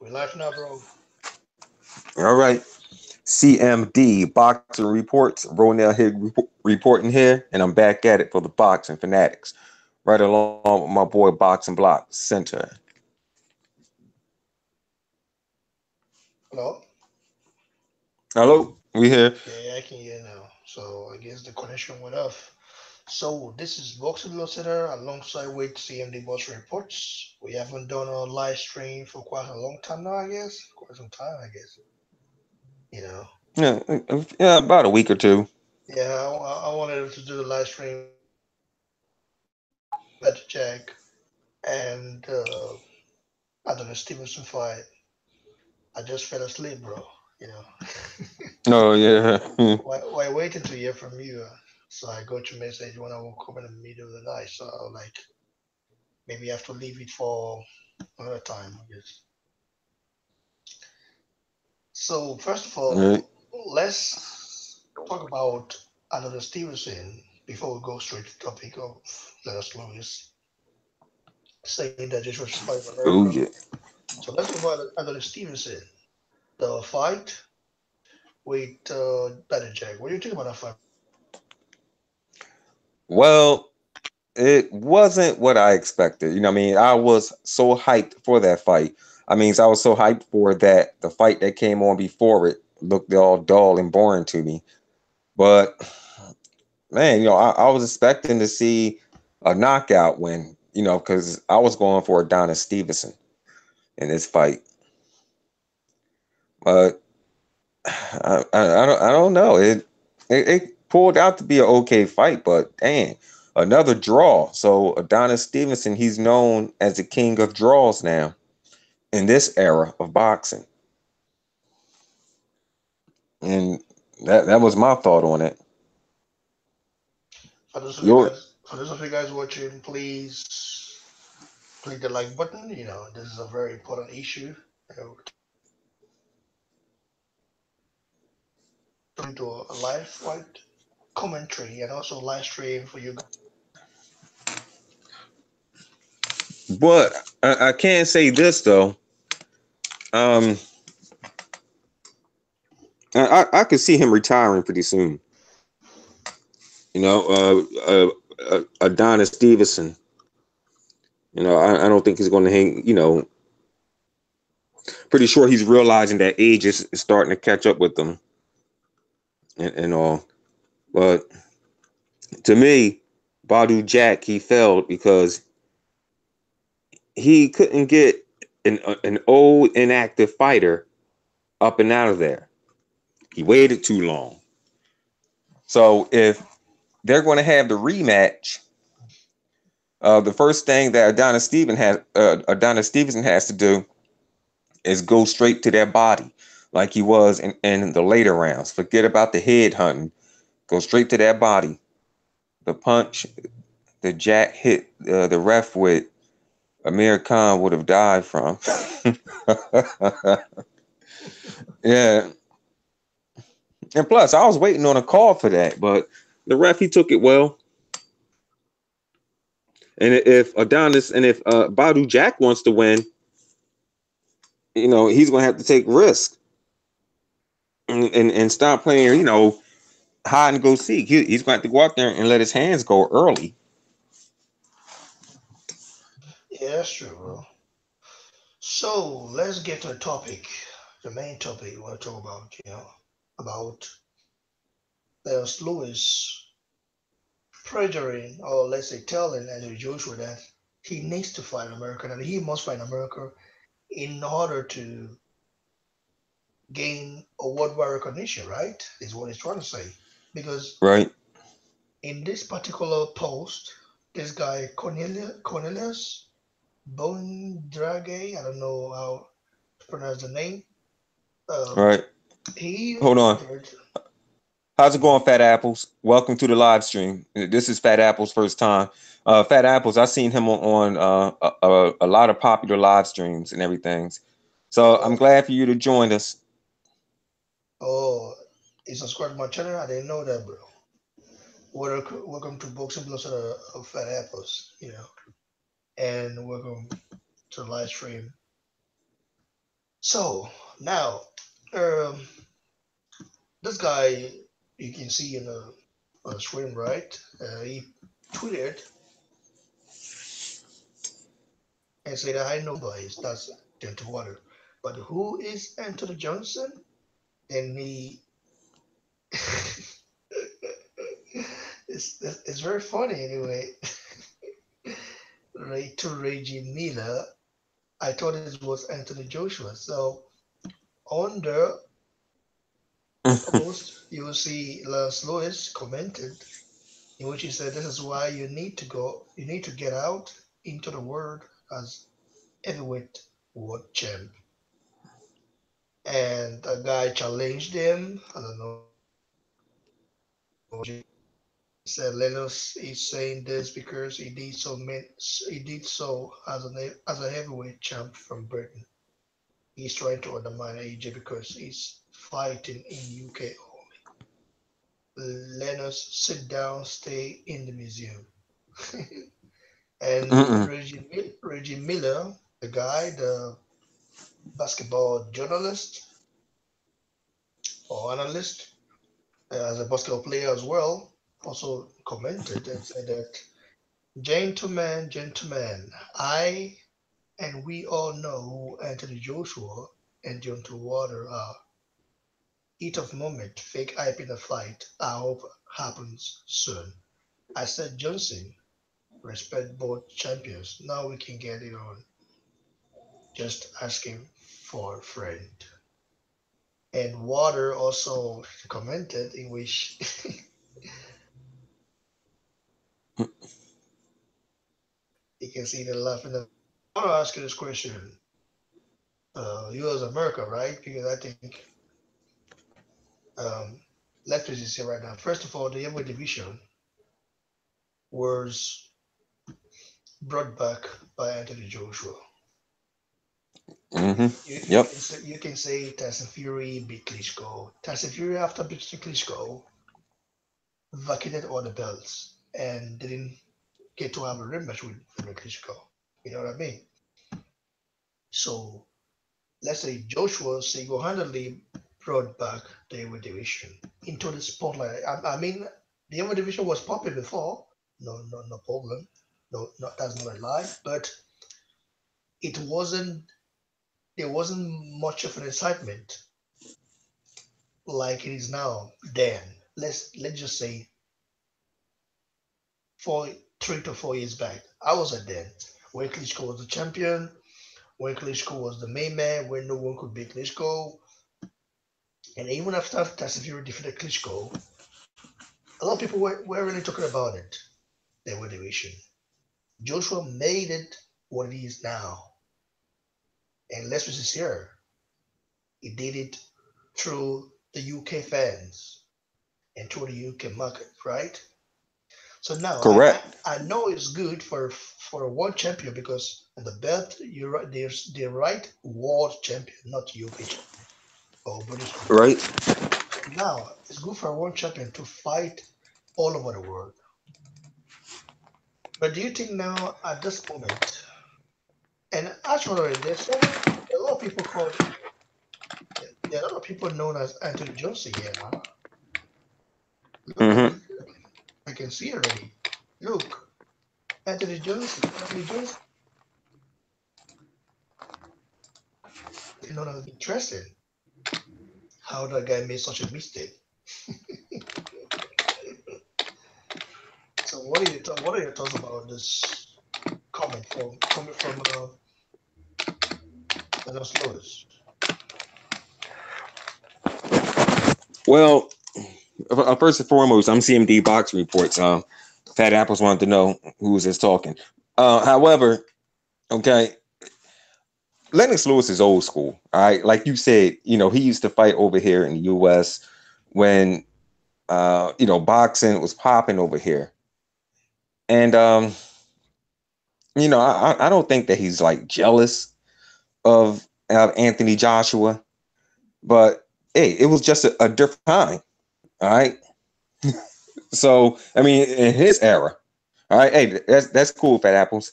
We live now, bro. All right. CMD Boxing Reports. Ronell here reporting here, and I'm back at it for the Boxing Fanatics. Right along with my boy Boxing Block Center. Hello? Hello, we here. Yeah, I can hear now. So I guess the connection went off. So this is Boxing Center alongside with CMD Boss Reports. We haven't done a live stream for quite a long time now, I guess. Quite some time, I guess. You know. Yeah, about a week or two. Yeah, I wanted to do the live stream at Jack and I don't know, Stevenson fight. I just fell asleep, bro. You know. Oh yeah. While waiting to hear from you, so I got your message when I woke up in the middle of the night. So I was like, maybe I have to leave it for another time, I guess. So first of Right. all, let's talk about another Stevenson before we go straight to the topic of Lennox Lewis saying that this was fight in Oh America. yeah. So let's talk about another Stevenson, the fight with Better Jack. What do you think about that fight? Well, it wasn't what I expected. I mean, I was so hyped for that fight. I was so hyped for that. The fight that came on before it looked all dull and boring to me. But man, I was expecting to see a knockout win, because I was going for Adonis Stevenson in this fight. But I don't know. It pulled out to be an okay fight, but dang, another draw. So Adonis Stevenson, he's known as the king of draws now in this era of boxing, and that was my thought on it. Your For those of you guys watching, please click the like button. You know, this is a very important issue. Into a live fight commentary and also live stream for you. but I can't say this though. Um, I could see him retiring pretty soon. Adonis Stevenson. I don't think he's going to hang. Pretty sure he's realizing that age is starting to catch up with him and all. But to me, Badu Jack, he failed because he couldn't get an old inactive fighter up and out of there. He waited too long. So if they're going to have the rematch, the first thing that Adonis Stevenson has to do is go straight to their body, like he was in the later rounds. Forget about the head hunting. Go straight to their body. The punch the Jack hit the ref with, Amir Khan would have died from. Yeah, and plus I was waiting on a call for that, but the ref he took it well. And if Badu Jack wants to win, he's gonna have to take risk and stop playing, hide and go seek. He's going to have to go out there and let his hands go early. Yeah, that's true, bro. So let's get to the topic, the main topic we want to talk about. You know, about there's Lewis pressuring, or let's say telling Andrew Joshua that he needs to fight America and he must fight America in order to gain a worldwide recognition, right? Is what he's trying to say. Because Right. in this particular post, this guy Cornelius Bondrage, I don't know how to pronounce the name. Um, Right. he Hold on. ordered. How's it going, Fat Apples? Welcome to the live stream. This is Fat Apples' first time. Fat Apples, I've seen him on a lot of popular live streams and everything. So I'm Oh, glad for you to join us. oh, he subscribed to my channel. I didn't know that, bro. Welcome to Boxing Plus of Fat Apples, you know, and welcome to the live stream. So now, um, this guy you can see in the on the screen, right? He tweeted and said, "I know is that's Gentle Water, but who is Anthony Johnson?" And he, it's very funny anyway. Ray to Reggie Miller, I thought it was Anthony Joshua. So on the post, you will see Lance Lewis commented in which he said, "This is why you need to get out into the world as heavyweight world champ." And a guy challenged him. I don't know, said Lennox is saying this because he did so as a heavyweight champ from Britain. He's trying to undermine AJ because he's fighting in UK only. Lennox, sit down, stay in the museum. And Mm-mm. Reggie Miller, the guy, the basketball journalist or analyst, as a basketball player as well, also commented and said that, "Gentlemen, gentlemen, I and we all know who Anthony Joshua and Deontay Wilder are. Heat of moment, fake hype in a fight. I hope happens soon. I said Johnson, respect both champions. Now we can get it on. Just asking for a friend." And Water also commented in which you can see the laughing. I want to ask you this question. You as America, right? Because I think um, let's just say right now. First of all, the heavyweight division was brought back by Anthony Joshua. Mm-hmm. You Yep. can say Tyson Fury beat Klitschko. Tyson Fury after beating Klitschko vacated all the belts and didn't get to have a rematch with Klitschko. You know what I mean? So let's say Joshua single-handedly brought back the heavyweight division into the spotlight. I mean, the heavyweight division was popping before. No, no, no problem. No, no, that's not a lie. But it wasn't. There wasn't much of an excitement like it is now. Then let's just say 3 to 4 years back, I was at then when Klitschko was the champion, when Klitschko was the main man, when no one could beat Klitschko, and even after Tyson Fury defeated Klitschko, a lot of people were really talking about it. They were division. Joshua made it what it is now, and let's be sincere, he did it through the UK fans and through the UK market, right? So now Correct. I know it's good for a world champion because on the belt you're right, there's the right world champion, not UK champion or British champion. Right. So now it's good for a world champion to fight all over the world. But do you think now at this moment, and actually there are a lot of people called there are a lot of people known as Anthony Johnson here now. Look at Mm-hmm. it. I can see already. Look, Anthony Johnson. Anthony Johnson is known as interesting. How that guy made such a mistake. So what are your thoughts about this comment from coming from Lennox Lewis? Well, first and foremost, I'm CMD box reports. Fat Apples wanted to know who was this talking. However, okay, Lennox Lewis is old school. All right, like you said, he used to fight over here in the U.S. when boxing was popping over here, and I don't think that he's like jealous of Anthony Joshua, but hey, it was just a different time. All right, so I mean, in his era, all right, hey, that's cool, Fat Apples.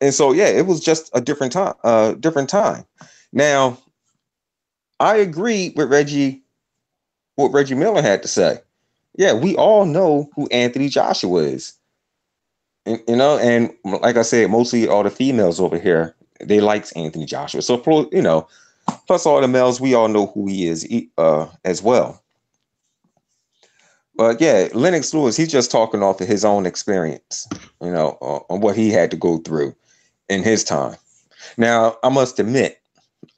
And so yeah, it was just a different time. Different time. Now, I agree with Reggie, what Reggie Miller had to say. Yeah, we all know who Anthony Joshua is. And like I said, mostly all the females over here, they likes Anthony Joshua. So, plus all the males, we all know who he is as well. But yeah, Lennox Lewis, he's just talking off of his own experience, on what he had to go through in his time. Now, I must admit,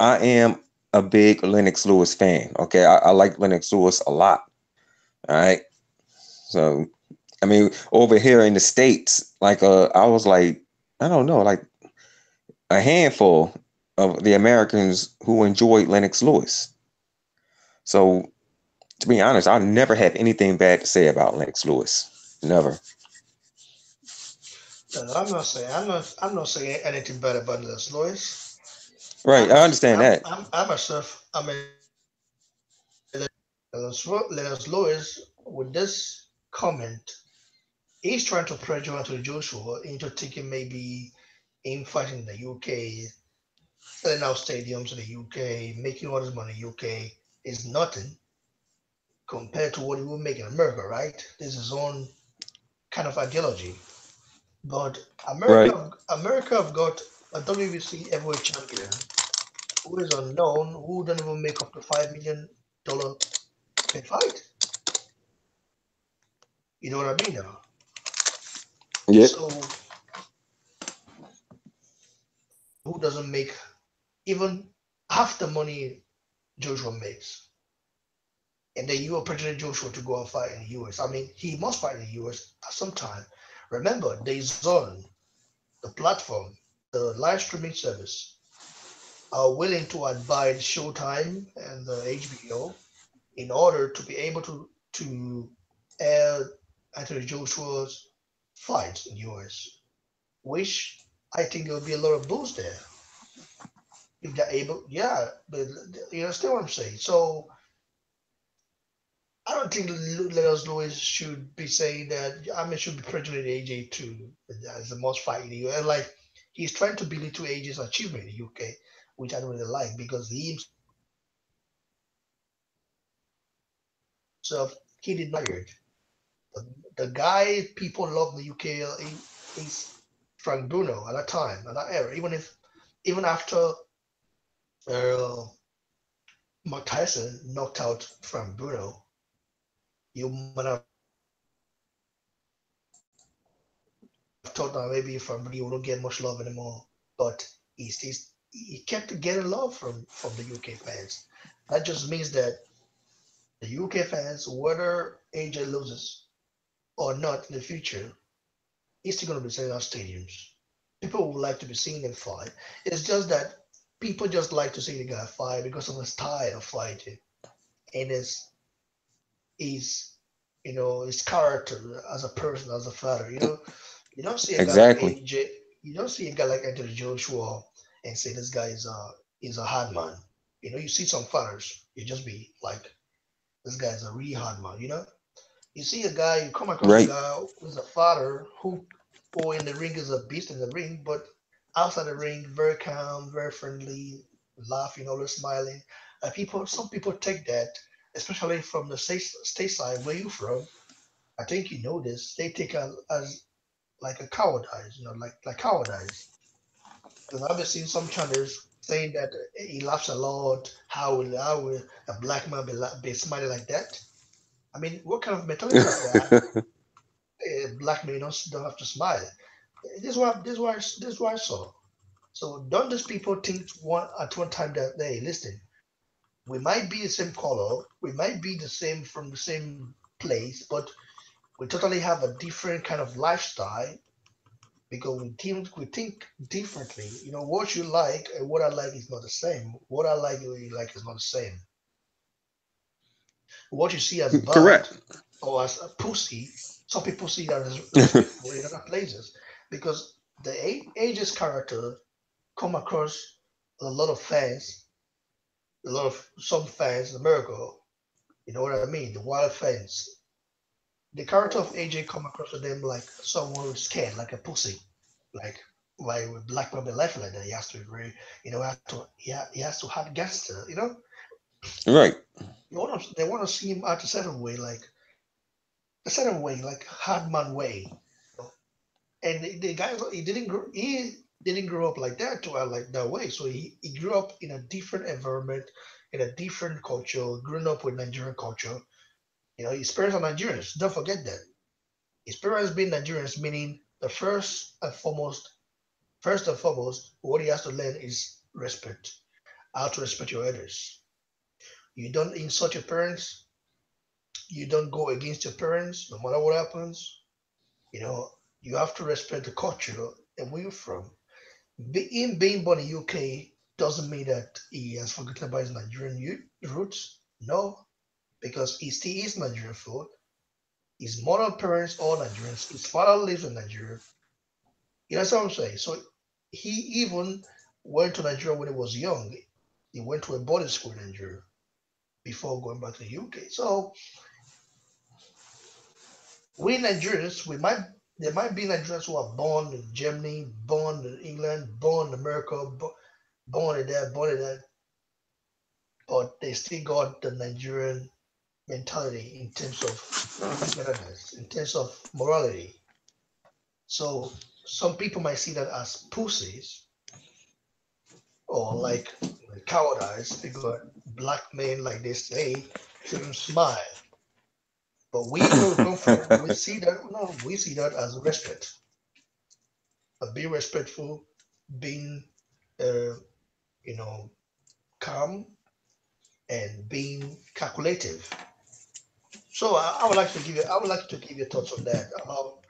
I am a big Lennox Lewis fan. Okay, I like Lennox Lewis a lot. All right, so I mean, over here in the States, like I was like, I don't know, like a handful of the Americans who enjoyed Lennox Lewis. So to be honest, I never have anything bad to say about Lennox Lewis. Never. No, no, I'm not saying I'm not saying anything bad about Les Lois. Right, I understand that. I'm myself. I'm a Les Lois with this comment. He's trying to pressure Anthony Joshua into thinking maybe him fighting in the UK, selling out stadiums in the UK, making all this money in the UK is nothing compared to what he will make in America, right? This is his own kind of ideology. But Right. America have got a WBC heavyweight champion who is unknown, who don't even make up to $5 million per fight. You know what I mean now? Yep. So who doesn't make even half the money Joshua makes? And then you are pressuring Joshua to go and fight in the US. I mean, he must fight in the US at some time. Remember, the zone, the platform, the live streaming service are willing to abide Showtime and the HBO in order to be able to air Anthony Joshua's fights in the US, which I think there will be a lot of boost there if they're able. Yeah, but you understand what I'm saying? So I don't think Lenos Lewis should be saying that. I mean, should be pressuring AJ to as the most fight in the US. Like he's trying to belittle AJ's achievement in the UK, which I don't really like because he himself he did not fired. The guy people love in the UK is Frank Bruno at that time, at that era. Even after uh, Mike Tyson knocked out Frank Bruno, you might have thought that maybe Frank Bruno wouldn't get much love anymore. But he kept getting love from the UK fans. That just means that the UK fans, whether AJ loses or not in the future, he's still going to be selling out stadiums. People would like to be seeing him fight. It's just that people just like to see the guy fight because of his style of fighting and his his character as a person, as a fighter. You don't see a guy like Exactly. AJ. You don't see a guy like Anthony Joshua and say this guy is a hard man. You see some fighters, you just be like, this guy's a really hard man. You see a guy, you come across a Right. guy who's a fighter who in the ring is a beast in the ring, but outside the ring, very calm, very friendly, laughing, always smiling. Some people take that, especially from the state side where you from. I think you know this. They take as like a cowardice, like cowardice. Because I've been seeing some channels saying that he laughs a lot. How will a black man be smiling like that? I mean, what kind of mentality is that? Black men don't have to smile. This is what I saw. So don't these people think one time that, hey, listen, we might be the same color, we might be the same from the same place, but we totally have a different kind of lifestyle because we think differently. What you like and what I like is not the same. What I like and what you like is not the same. What you see as bad Correct. or as a pussy, some people see that as respectful in other places because the ages character come across a lot of fans, a lot of some fans in America. You know what I mean? The wild fans. The character of AJ come across to them like someone who's scared, like a pussy, like why would black man be laughing like that? He has to be very, he has to hard gangster. Right. They want to see him act a certain way, like hard man way. You know? And the guy, he didn't grow up like that to act like that way. So he grew up in a different environment, in a different culture, growing up with Nigerian culture. You know, his parents are Nigerians. Don't forget that. His parents being Nigerians, meaning the first and foremost, what he has to learn is respect. How to respect your elders. You don't insult your parents. You don't go against your parents, no matter what happens. You know, you have to respect the culture and where you're from. Him being born in UK doesn't mean that he has forgotten about his Nigerian roots. No, because he still is Nigerian food. His mother parents are Nigerians. His father lives in Nigeria. You know what I'm saying? So he even went to Nigeria when he was young. He went to a boarding school in Nigeria before going back to the UK. So we Nigerians, we might there might be Nigerians who are born in Germany, born in England, born in America, born in there, born in that, but they still got the Nigerian mentality in terms of togetherness, in terms of morality. So some people might see that as pussies or like cowardice because black men, like they say, shouldn't smile. But we where we come from, we see that no, we see that as respect. Being respectful, being uh, you know calm, and being calculative. So I would like to give you thoughts on that about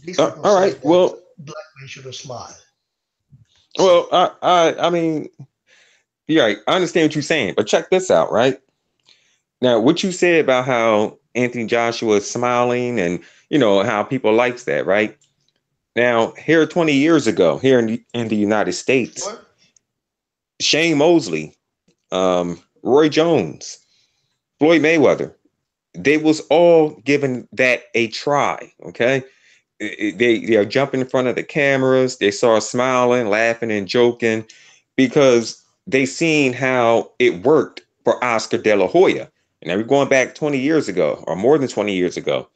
these people All right. saying that black men shouldn't smile. So I mean, you're right. I understand what you're saying, but check this out, right? Now, what you said about how Anthony Joshua is smiling and, how people likes that, right? Now, here 20 years ago, here in the United States, sure, Shane Mosley, Roy Jones, Floyd Mayweather, they was all given that a try, okay? They are jumping in front of the cameras. They start smiling, laughing, and joking because they seen how it worked for Oscar De La Hoya. And now we're going back 20 years ago or more than 20 years ago.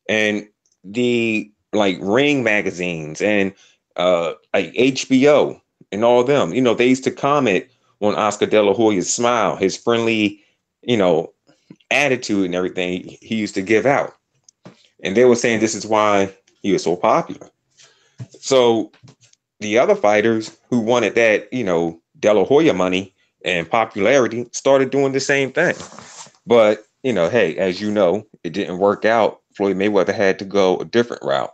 And the like Ring magazines and like HBO and all of them, they used to comment on Oscar De La Hoya's smile, his friendly, you know, attitude and everything he used to give out. And they were saying this is why he was so popular. So the other fighters who wanted that, De La Hoya money and popularity started doing the same thing. But, hey, as you know, it didn't work out. Floyd Mayweather had to go a different route.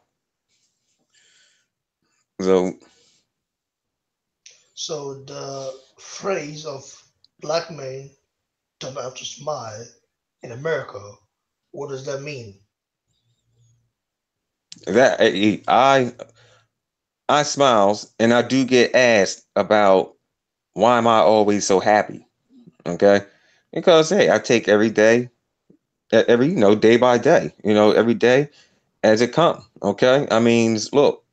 So, so the phrase of black men don't have to smile in America, what does that mean? that I smiles and I do get asked about why am I always so happy? Okay? Because hey, I take every day, every, day by day, every day as it come. Okay? I mean, look,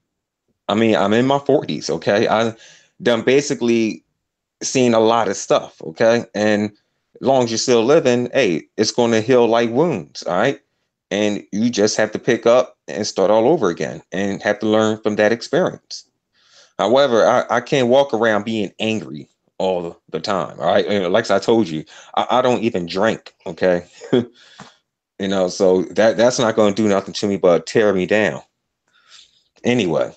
I'm in my 40s, okay? I done basically seen a lot of stuff, okay? And as long as you're still living, hey, it's going to heal like wounds, all right? And you just have to pick up and start all over again and have to learn from that experience. However, I can't walk around being angry all the time, all right? And like I told you, I don't even drink, okay? So that's not going to do nothing to me but tear me down. Anyway,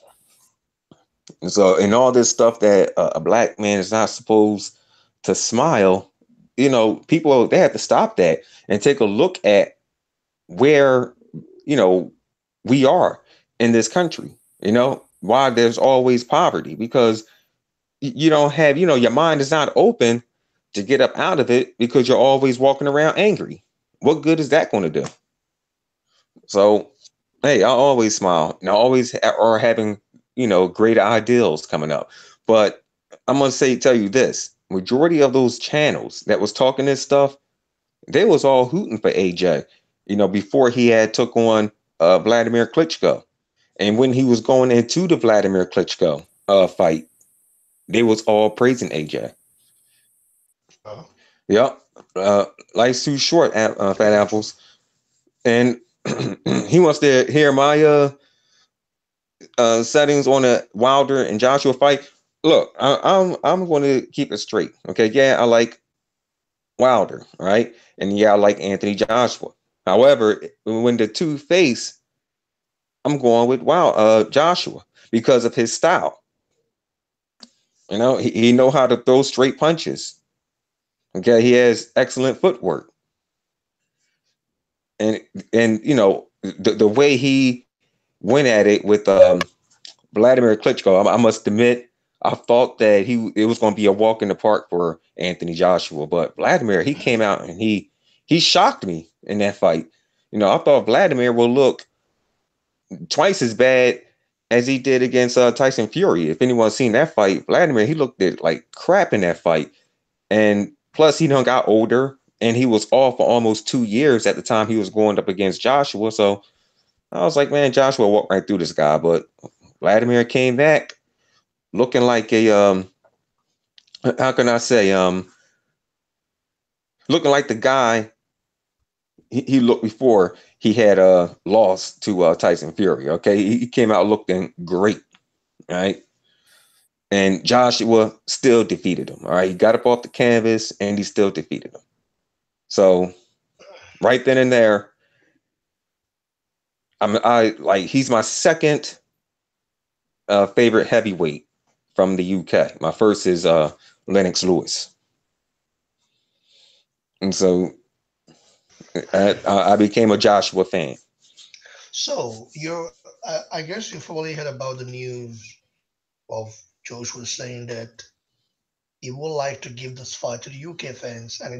and so, and all this stuff that a black man is not supposed to smile, people they have to stop that and take a look at where, you know, we are in this country. Why there's always poverty because you don't have, your mind is not open to get up out of it because you're always walking around angry. What good is that going to do? So, hey, I always smile and I always are having, great ideals coming up. But I'm gonna tell you this: majority of those channels that was talking this stuff, they was all hooting for AJ. Before he had took on Vladimir Klitschko, and when he was going into the Vladimir Klitschko fight, they was all praising AJ. Huh? Yep. Life's too short, Fat Very true. Apples. And he wants to hear my settings on a Wilder and Joshua fight. Look, I'm going to keep it straight. Okay, yeah, I like Wilder, right, and yeah, I like Anthony Joshua. However, when the two face, I'm going with Joshua because of his style. You know, he know how to throw straight punches. Okay, he has excellent footwork, and you know the way he went at it with Vladimir Klitschko. I must admit, I thought that it was going to be a walk in the park for Anthony Joshua, but Vladimir, he came out and he shocked me in that fight. You know, I thought Vladimir will look twice as bad as he did against Tyson Fury. If anyone's seen that fight, Vladimir, he looked at like crap in that fight. And plus, he done got older and he was off for almost 2 years at the time he was going up against Joshua. So I was like, man, Joshua walked right through this guy. But Vladimir came back looking like a how can I say looking like the guy he looked before he had lost to Tyson Fury. Okay, he came out looking great, right? And Joshua still defeated him. All right, he got up off the canvas and he still defeated him. So right then and there, I like he's my second favorite heavyweight from the UK. My first is Lennox Lewis, and so I became a Joshua fan. So I guess you probably heard about the news of Joshua saying that he would like to give this fight to the UK fans, and he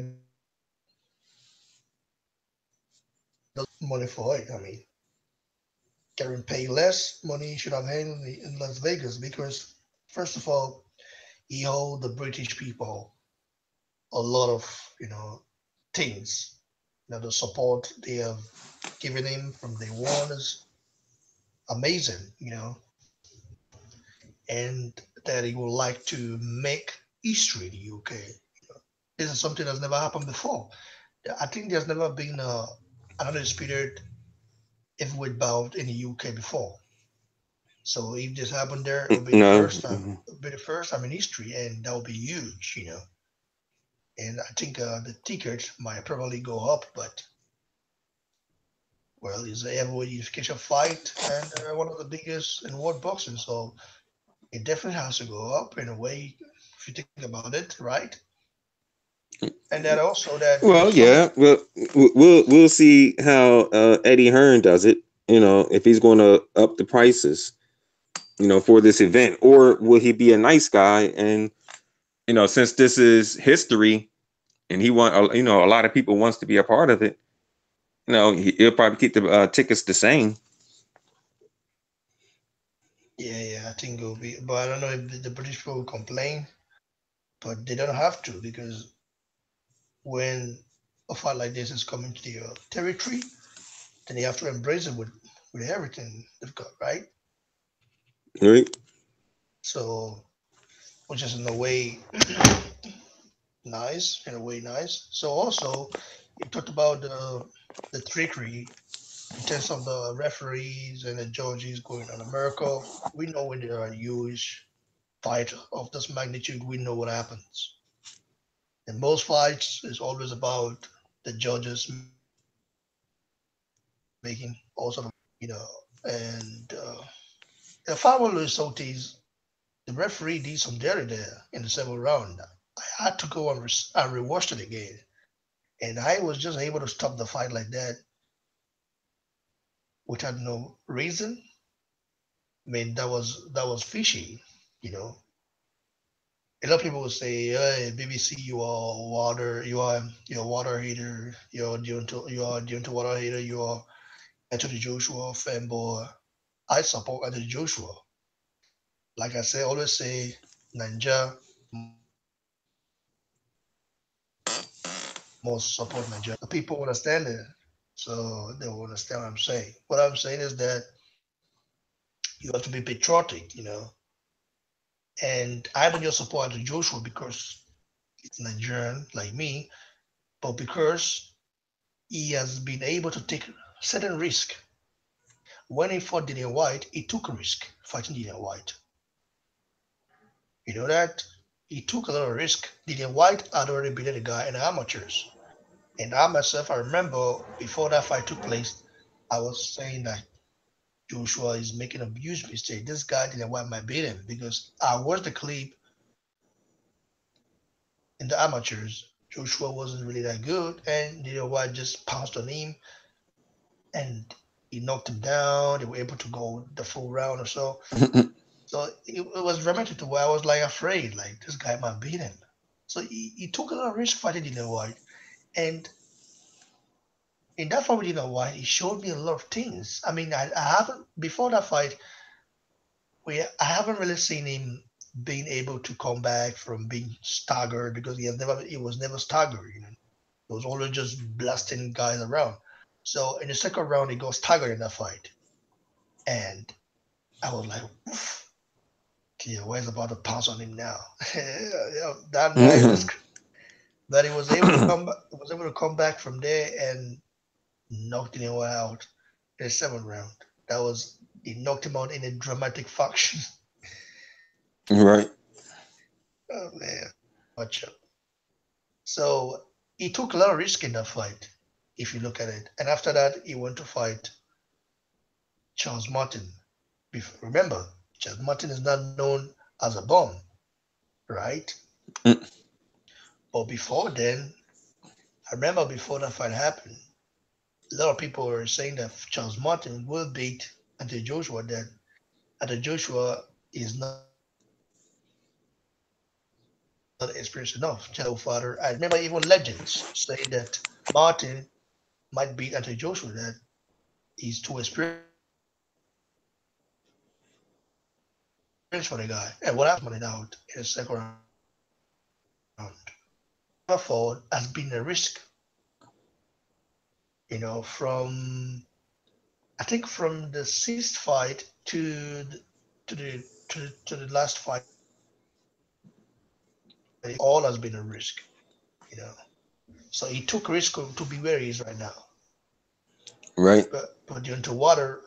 doesn't money for it. I mean, getting paid less money he should have had in Las Vegas because, first of all, he owed the British people a lot of things. The support they have given him from day one is amazing. And that he would like to make history in the UK. This is something that's never happened before. I think there's never been another disputed heavyweight bout in the UK before. So if this happened there, it would be the No, first time. It would be the first time in history, and that would be huge. And I think the tickets might probably go up, but well, it's a heavyweight unification fight and one of the biggest in world boxing, so it definitely has to go up in a way if you think about it, right? And that also that well, some yeah, well, we'll see how Eddie Hearn does it. You know, if he's going to up the prices, you know, for this event, or will he be a nice guy? And you know, since this is history, and he want, you know, a lot of people wants to be a part of it. You know, he'll probably keep the tickets the same. yeah, I think it will be, but I don't know if the British people will complain, but they don't have to because when a fight like this is coming to their territory, then they have to embrace it with everything they've got, right? Right? So, which is in a way nice, in a way nice. So also, you talked about the trickery in terms of the referees and the judges going on America. We know when there are huge fight of this magnitude, we know what happens. In most fights, it's always about the judges making all sort of and the final results, the referee did some dirty there in the seventh round. I had to go and rewatched it again, and I was just able to stop the fight like that without no reason. I mean, that was fishy, you know. A lot of people would say, "Hey, BBC, you're a water hater, you're into water hater, you're Anthony Joshua fanboy." I support Anthony Joshua. Like I say, always say, Ninja must support Nigeria. The people understand it, so they will understand what I'm saying. What I'm saying is that you have to be patriotic. And I don't just support Anthony Joshua because he's Nigerian like me. but because he has been able to take certain risk. When he fought Dillian White, he took a risk fighting Dillian White. You know that? He took a lot of risk. Dillian White had already beaten the guy in the amateurs. And I myself, I remember before that fight took place, I was saying that Joshua is making a huge mistake. This guy didn't want my beat him because I watched the clip in the amateurs. Joshua wasn't really that good, and Dillian White just pounced on him and he knocked him down. They were able to go the full round or so. So it was dramatic to where I was like afraid, like this guy might beat him. So he took a lot of risk fighting Dillian White. And in that fight with Dillian White, he showed me a lot of things. I mean, I haven't, before that fight, I haven't really seen him being able to come back from being staggered because he was never staggered, you know. He was always just blasting guys around. So in the second round, he got staggered in that fight. And I was like, oof, Kia West about to pounce on him now. That night was that he was able to come back from there and knocked him out in the seventh round. That was he knocked him out in a dramatic fashion. Right. Oh man, watch out. So he took a lot of risk in that fight, if you look at it. And after that, he went to fight Charles Martin. Remember, Charles Martin is not known as a bomb, right? But before then, I remember before that fight happened, a lot of people were saying that Charles Martin will beat Anthony Joshua, that Anthony Joshua is not experienced enough. Charles Martin is no fighter. I remember even legends say that Martin might beat Anthony Joshua, that he's too experienced for the guy. And what happened was Charles Martin out in the second round. Martin knocked Martin out in the second round. Never fought has been a risk, from I think from the sixth fight to the to the last fight, all has been a risk, you know. So he took risk to be where he is right now. Right. But Deontay Water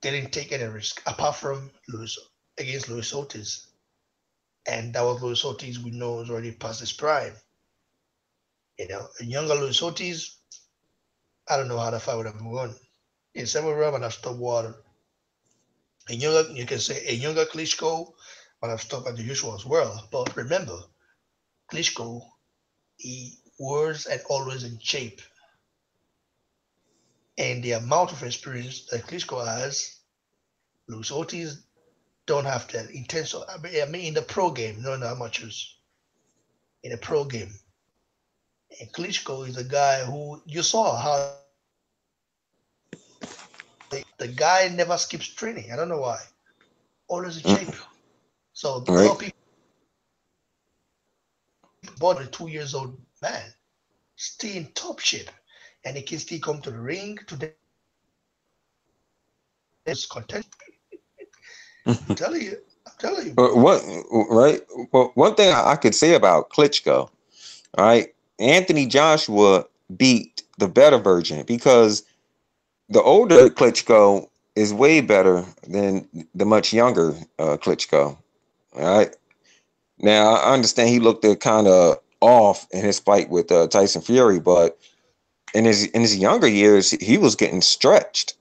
didn't take any risk apart from Luis against Luis Ortiz, and that was Luis Ortiz we know is already past his prime. A younger Luis Ortiz, I don't know how the fight would have won. In several rounds, and have stopped Water. You can say a younger Klitschko would have stopped at the usual as well. But remember, Klitschko, he was and always in shape. And the amount of experience that Klitschko has, Luis Ortiz don't have that intense. I mean, in the pro game, not in the amateurs. In the pro game, and Klitschko is a guy who you saw how the guy never skips training. I don't know why. Always in shape. So a lot Right. of people bought a 2 years old man stay in top shape, and he can still come to the ring to this content. I'm telling you, I'm telling you, bro. What right? Well, one thing I could say about Klitschko, right? Anthony Joshua beat the better version because the older Klitschko is way better than the much younger Klitschko. All right. Now I understand he looked kind of off in his fight with Tyson Fury, but in his younger years he was getting stretched.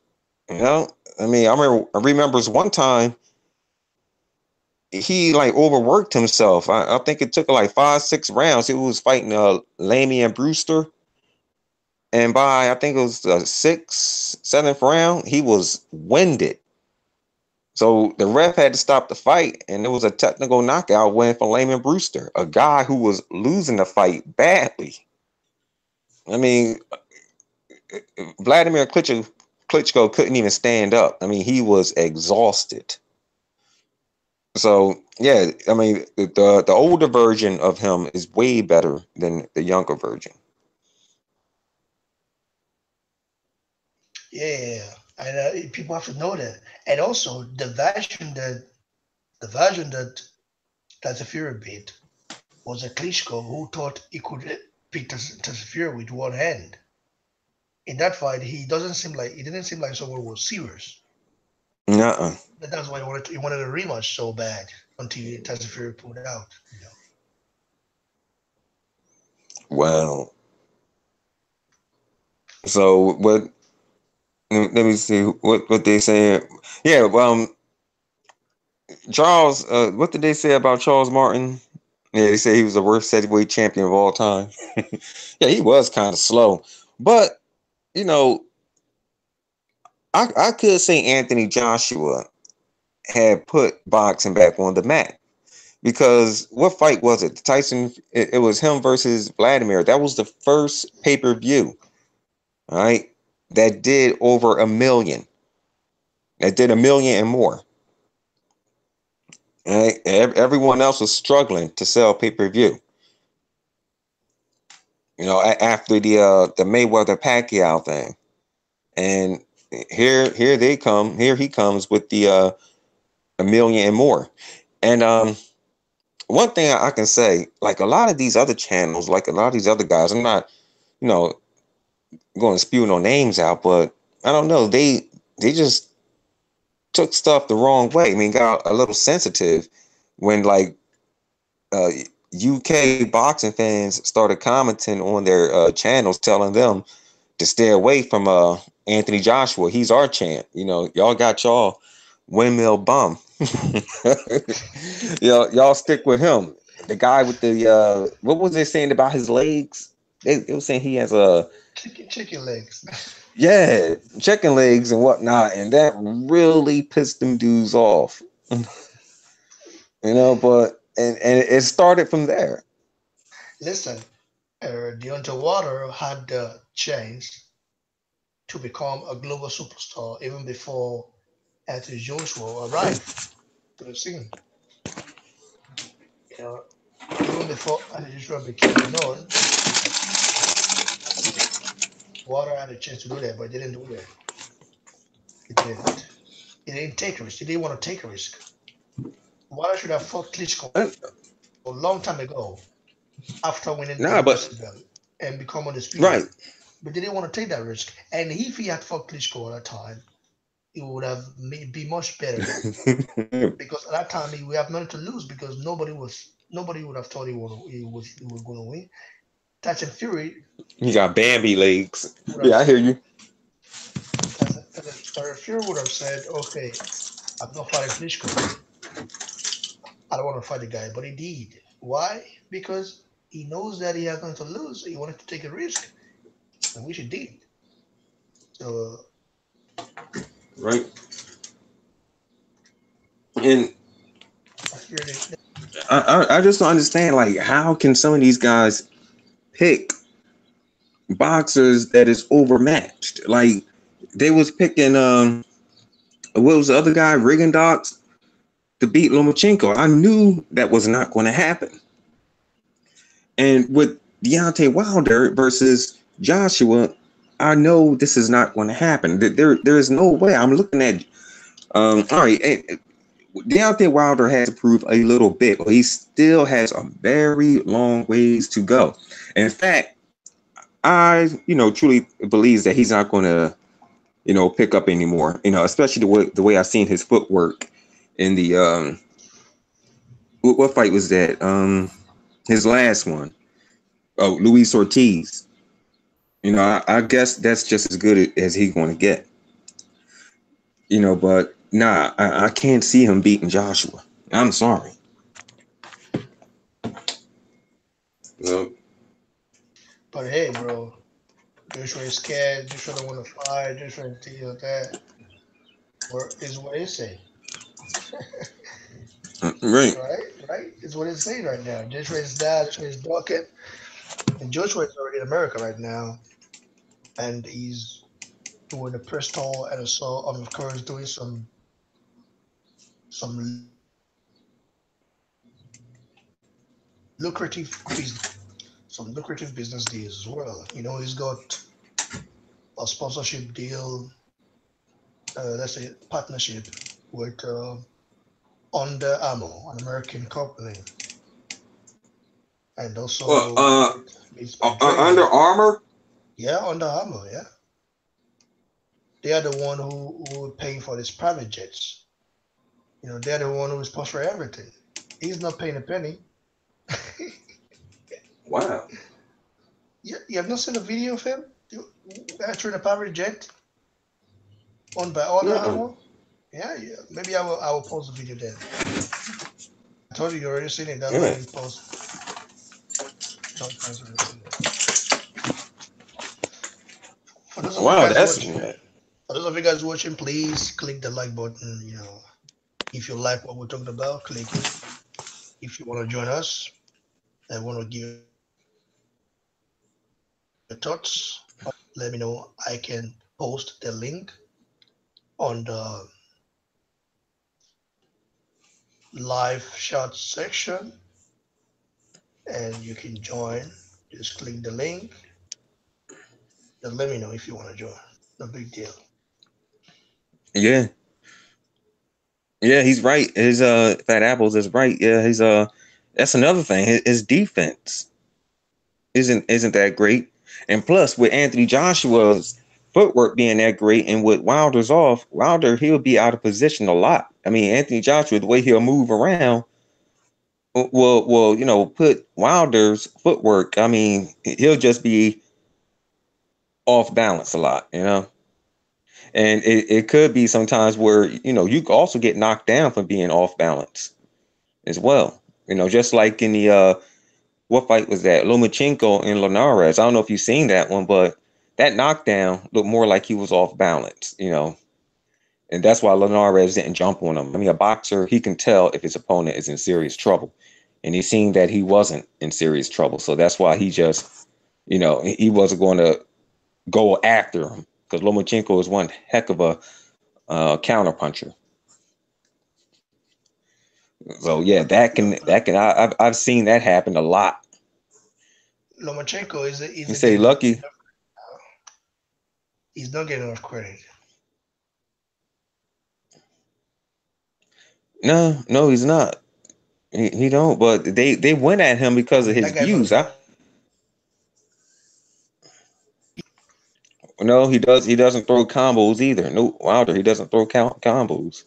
You know, I mean, I remember one time he like overworked himself. I think it took like 5, 6 rounds. He was fighting Lamy and Brewster, and by I think it was the sixth, seventh round, he was winded. So the ref had to stop the fight, and it was a technical knockout win for Lamy Brewster, a guy who was losing the fight badly. I mean, Vladimir Klitschko couldn't even stand up. I mean, he was exhausted. So yeah, I mean the older version of him is way better than the younger version. Yeah, and people have to know that. And also the version that the Fury beat was a Klitschko who thought he could. beat Tyson Fury with one hand. In that fight, he didn't seem like someone who was serious. Nuh-uh. That's why he wanted a rematch so bad until Tyson Fury pulled out. Well, so what? Let me see what they say. Yeah, Charles. What did they say about Charles Martin? Yeah, they say he was the worst heavyweight champion of all time. Yeah, he was kind of slow, but you know, I could say Anthony Joshua had put boxing back on the map because what fight was it? Tyson. It was him versus Vladimir. That was the first pay-per-view. All right, that did over a million. That did a million and more. All right, everyone else was struggling to sell pay-per-view. After the Mayweather Pacquiao thing, and here they come. Here he comes with the a million and more. And one thing I can say, like a lot of these other channels, like a lot of these other guys, I'm not, you know, going to spew no names out, but I don't know. They just took stuff the wrong way. I mean, got a little sensitive when like uh, UK boxing fans started commenting on their channels, telling them to stay away from Anthony Joshua. He's our champ. Y'all got y'all windmill bum. Y'all stick with him. The guy with the what was they saying about his legs? They were saying he has a Chicken legs. yeah, chicken legs and whatnot, and that really pissed them dudes off. But and it started from there. Listen, Deontay Wilder had the chance to become a global superstar even before Anthony Joshua arrived to the scene. You know, even before Anthony Joshua became known, Wilder had a chance to do that, but he didn't do that. He didn't. He didn't take a risk. He didn't want to take a risk. Wilder should have fought Klitschko Uh, a long time ago after winning the Nah, UFC but belt and become undisputed. right. But they didn't want to take that risk. And if he had fought Klitschko at that time, it would have be much better because at that time we have nothing to lose because nobody would have thought he was going to win. Tyson Fury You got Bambi legs. would have Yeah, I hear you. Tyson Fury would have said, "Okay, I'm not fighting Klitschko. I don't want to fight the guy," but he did. Why? Because he knows that he has nothing to lose. He wanted to take a risk, and which he did. So Right. And that's really I just don't understand, like, how can some of these guys pick boxers that is overmatched? Like, they was picking what was the other guy, Rigondox, to beat Lomachenko. I knew that was not going to happen. And with Deontay Wilder versus Joshua, I know this is not going to happen. There is no way. I'm looking at all right. Deontay Wilder has to prove a little bit, but he still has a very long ways to go. In fact, I truly believes that he's not going to pick up anymore. Especially the way I've seen his footwork in the what fight was that? His last one. Oh, Luis Ortiz. I guess that's just as good as he's going to get. But nah, I can't see him beating Joshua. I'm sorry. No. But hey, bro, Joshua is scared. Joshua don't want to fight. Joshua that. Or is what he's saying. Right. Right? Is what he's saying right now. Joshua is that. Joshua is Dawkins. And Joshua is already in America right now, and he's doing a press tour and also, of course, doing some lucrative business, some lucrative business deals as well. He's got a sponsorship deal, let's say partnership with Under Armour, an American company. and Well, also made by Under Dre. Armour. Yeah, Under Armour. Yeah, they are the one who paying for these private jets. You know, they're the one who is sponsoring everything. He's not paying a penny. Wow. You have not seen a video of him entering a private jet owned by Under Mm-mm. Armour? Yeah, yeah. Maybe I will post the video then. I told you already seen it. That's why I Yeah. didn't post. No chance of it. For those of you Wow, guys that's watching, please click the like button. You know, if you like what we're talking about, click it. If you want to join us and want to give your thoughts on the topic, let me know. I can post the link on the live chat section and you can join. Just click the link and let me know if you want to join. No big deal. yeah, yeah. He's right. His Fat Apples is right. Yeah, his that's another thing. His defense isn't that great, and plus with Anthony Joshua's footwork being that great, and with Wilder's off, Wilder he'll be out of position a lot. I mean, Anthony Joshua, the way he'll move around, will put Wilder's footwork. I mean, he'll just be off balance a lot. And it could be sometimes where you could also get knocked down from being off balance as well. Just like in the what fight was that? Lomachenko and Linares. I don't know if you've seen that one, but that knockdown looked more like he was off balance. And that's why Linares didn't jump on him. I mean, a boxer, he can tell if his opponent is in serious trouble. And he seen that he wasn't in serious trouble. So that's why he just, he wasn't going to go after him, because Lomachenko is one heck of a counter puncher. So yeah, I've seen that happen a lot. Lomachenko You is say getting lucky? he's not getting enough credit. No, no, he's not. He don't. But they went at him I because of mean, his that guy's on views. the I No, he does. He doesn't throw combos either. No, Wilder, he doesn't throw combos.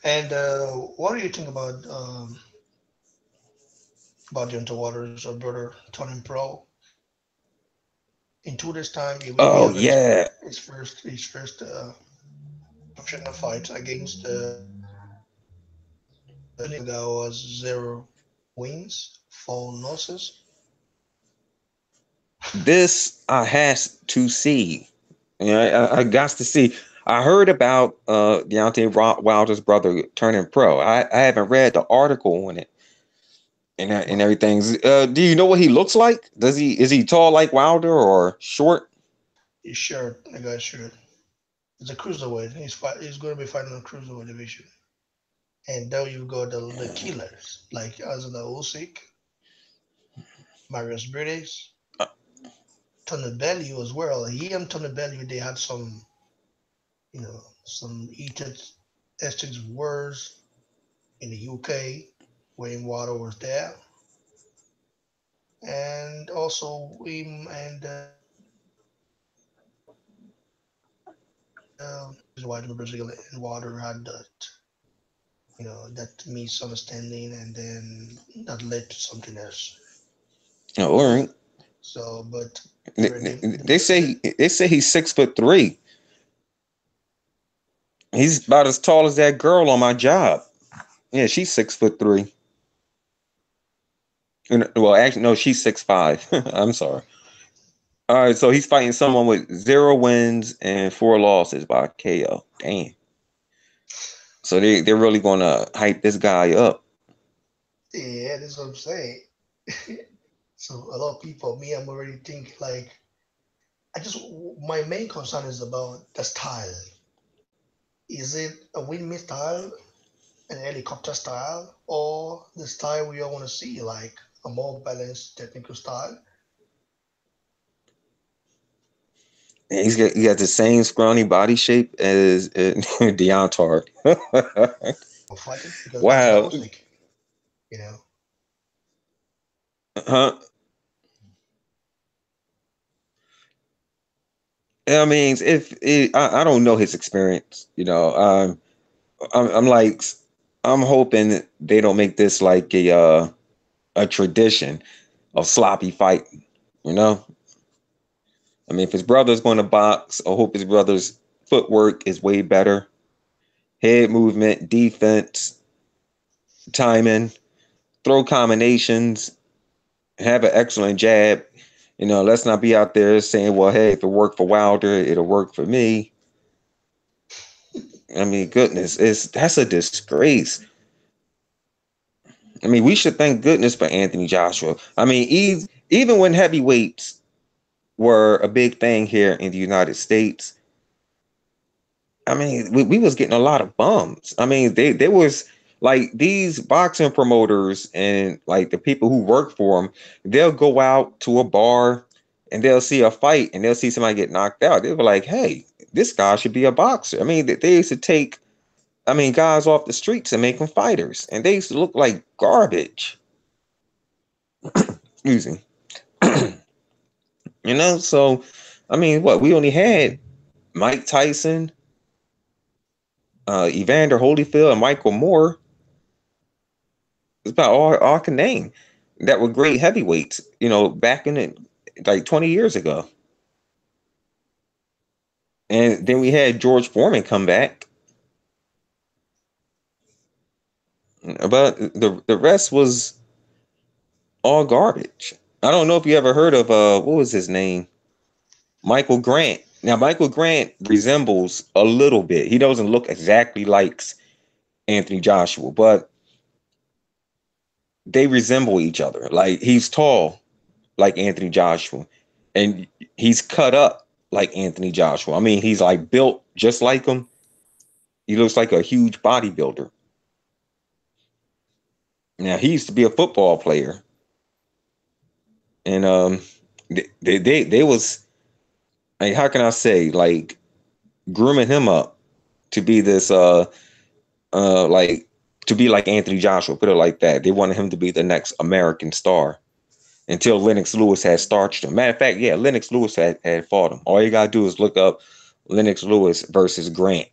And what do you think about Deontay Waters, or brother turning pro? In 2 days' time, he will be Oh having his yeah, first professional fight against guy was 0 wins, 4 losses. this I has to see. Yeah, I got to see. I heard about Deontay Wilder's brother turning pro. I haven't read the article on it and Well, everything. Do you know what he looks like? Is he tall like Wilder or short? he's short. The guy's short. It's a cruiserweight. He's going to be fighting a cruiserweight division. And now you've got the killers like Azula Usyk, Marius Brides, Uh, Tony Bellew as well. He and Tony Bellew, they had some heated exchange of words in the UK when Water was there, and also him and why Brazil and Water had that misunderstanding, and then that led to something else. oh, all right. So, but They, they say they say he's 6'3". He's about as tall as that girl on my job. Yeah, she's 6'3". Well, actually, no, she's 6'5". I'm sorry. All right, so he's fighting someone with 0 wins and 4 losses by KO. Damn. So they're really gonna hype this guy up. yeah, that's what I'm saying. So a lot of people, me, I'm already thinking like I just my main concern is about the style. Is it a windmill style, an helicopter style, or the style we all want to see, like a more balanced technical style And he got the same scrawny body shape as Deontay. of fighting? Because Azula Wow. Usyk. You know, Huh? I mean, if it, I don't know his experience, I'm like, I'm hoping they don't make this like a tradition of sloppy fighting. You know, I mean, if his brother's going to box, I hope his brother's footwork is way better, head movement, defense, timing, throw combinations, have an excellent jab. Let's not be out there saying, well, hey, if it worked for Wilder, it'll work for me. I mean, goodness, that's a disgrace. I mean, we should thank goodness for Anthony Joshua. I mean, even when heavyweights were a big thing here in the United States, I mean, we was getting a lot of bums. I mean, they was like these boxing promoters and like the people who work for them, they'll go out to a bar and they'll see a fight and they'll see somebody get knocked out. They were like, hey, this guy should be a boxer. I mean, they used to take, I mean, guys off the streets and make them fighters, and they used to look like garbage. Excuse me. So I mean, what we only had Mike Tyson, Evander Holyfield, and Michael Moore. It's about all I can name that were great heavyweights. Back in it, like 20 years ago. And then we had George Foreman come back, but the rest was all garbage. I don't know if you ever heard of what was his name, Michael Grant. Now Michael Grant resembles a little bit. He doesn't look exactly like Anthony Joshua, but they resemble each other. Like he's tall like Anthony Joshua, and he's cut up like Anthony Joshua. I mean, he's like built just like him. He looks like a huge bodybuilder. Now he used to be a football player, and they was like, how can I say, like grooming him up to be this like to be like Anthony Joshua. Put it like that. They wanted him to be the next American star until Lennox Lewis had starched him. Matter of fact, yeah, Lennox Lewis had fought him. All you gotta do is look up Lennox Lewis versus Grant,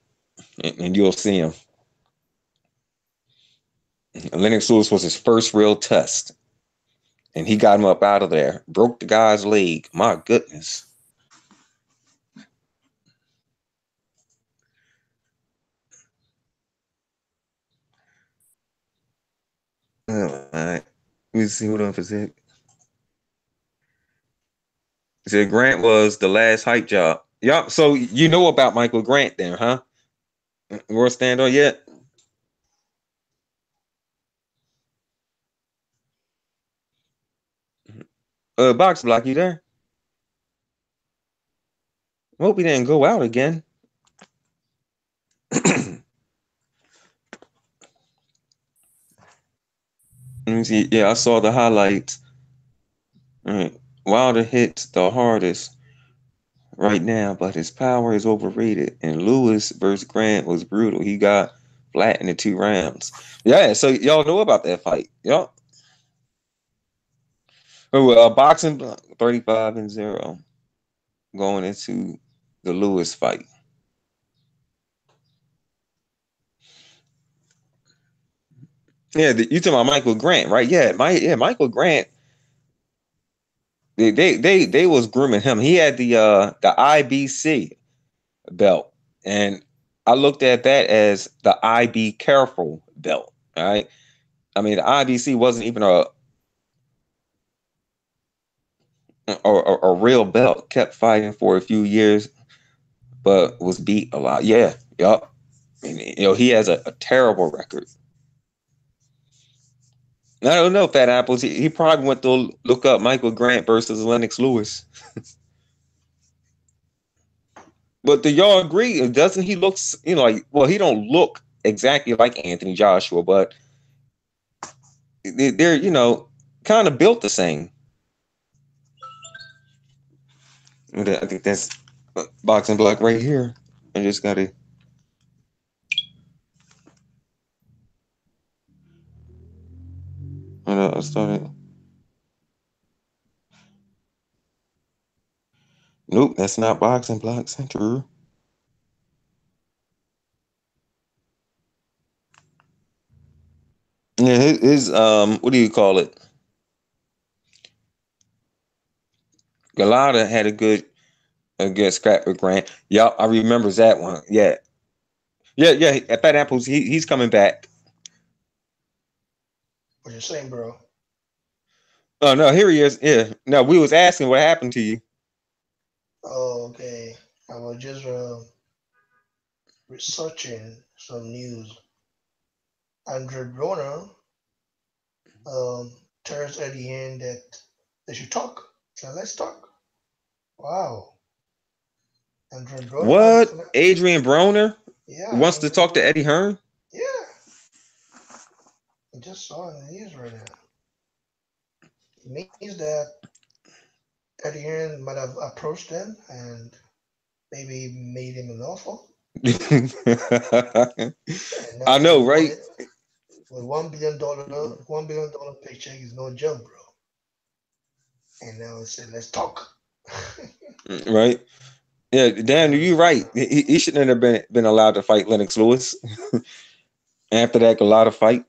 and you'll see him. Lennox Lewis was his first real test, and he got him up out of there. Broke the guy's leg. My goodness. All right. Let me see what else is it. Said Grant was the last hype job. Yup. So you know about Michael Grant then, huh? World stand on yet? Box block, you there? Hope he didn't go out again. Let me see. Yeah, I saw the highlights. All right. Wilder hits the hardest right now, but his power is overrated. And Lewis versus Grant was brutal. He got flat in the 2 rounds. Yeah, so y'all know about that fight. Yup. Oh, boxing 35-0 going into the Lewis fight. Yeah, you talking about Michael Grant, right? Yeah, Michael Grant. They was grooming him. He had the IBC belt, and I looked at that as the IB careful belt. All right. I mean, the IBC wasn't even a real belt. Kept fighting for a few years, but was beat a lot. Yeah, yup. I mean, he has a terrible record. I don't know, Fat Apples. He probably went to look up Michael Grant versus Lennox Lewis. But do y'all agree? Doesn't he looks, like, well, he don't look exactly like Anthony Joshua, but they're, kind of built the same. I think that's boxing block right here. I just gotta. started. Nope, that's not boxing block center. Yeah, his what do you call it? Galata had a good against scrap with Grant. Yeah, I remember that one. Yeah, yeah. At Fat Apples, he's coming back. What you saying, bro? Oh no, here he is. Yeah, no, we was asking what happened to you. Oh, okay. I was just researching some news. Andrew Broner tells Eddie Hearn that they should talk. So let's talk. Wow. Andrew Broner is What? gonna. Adrian Broner Yeah, wants to Andrew talk to Broner. Eddie Hearn. Yeah, I just saw in the news right now. It means that Eddie Hearn might have approached them and maybe made him an offer. And I now know, right? with $1 billion paycheck is no joke, bro. And now it said, let's talk. Right. Yeah, Dan, Andrew you're right. Broner. He shouldn't have been allowed to fight Lennox Lewis. After that Galata fight,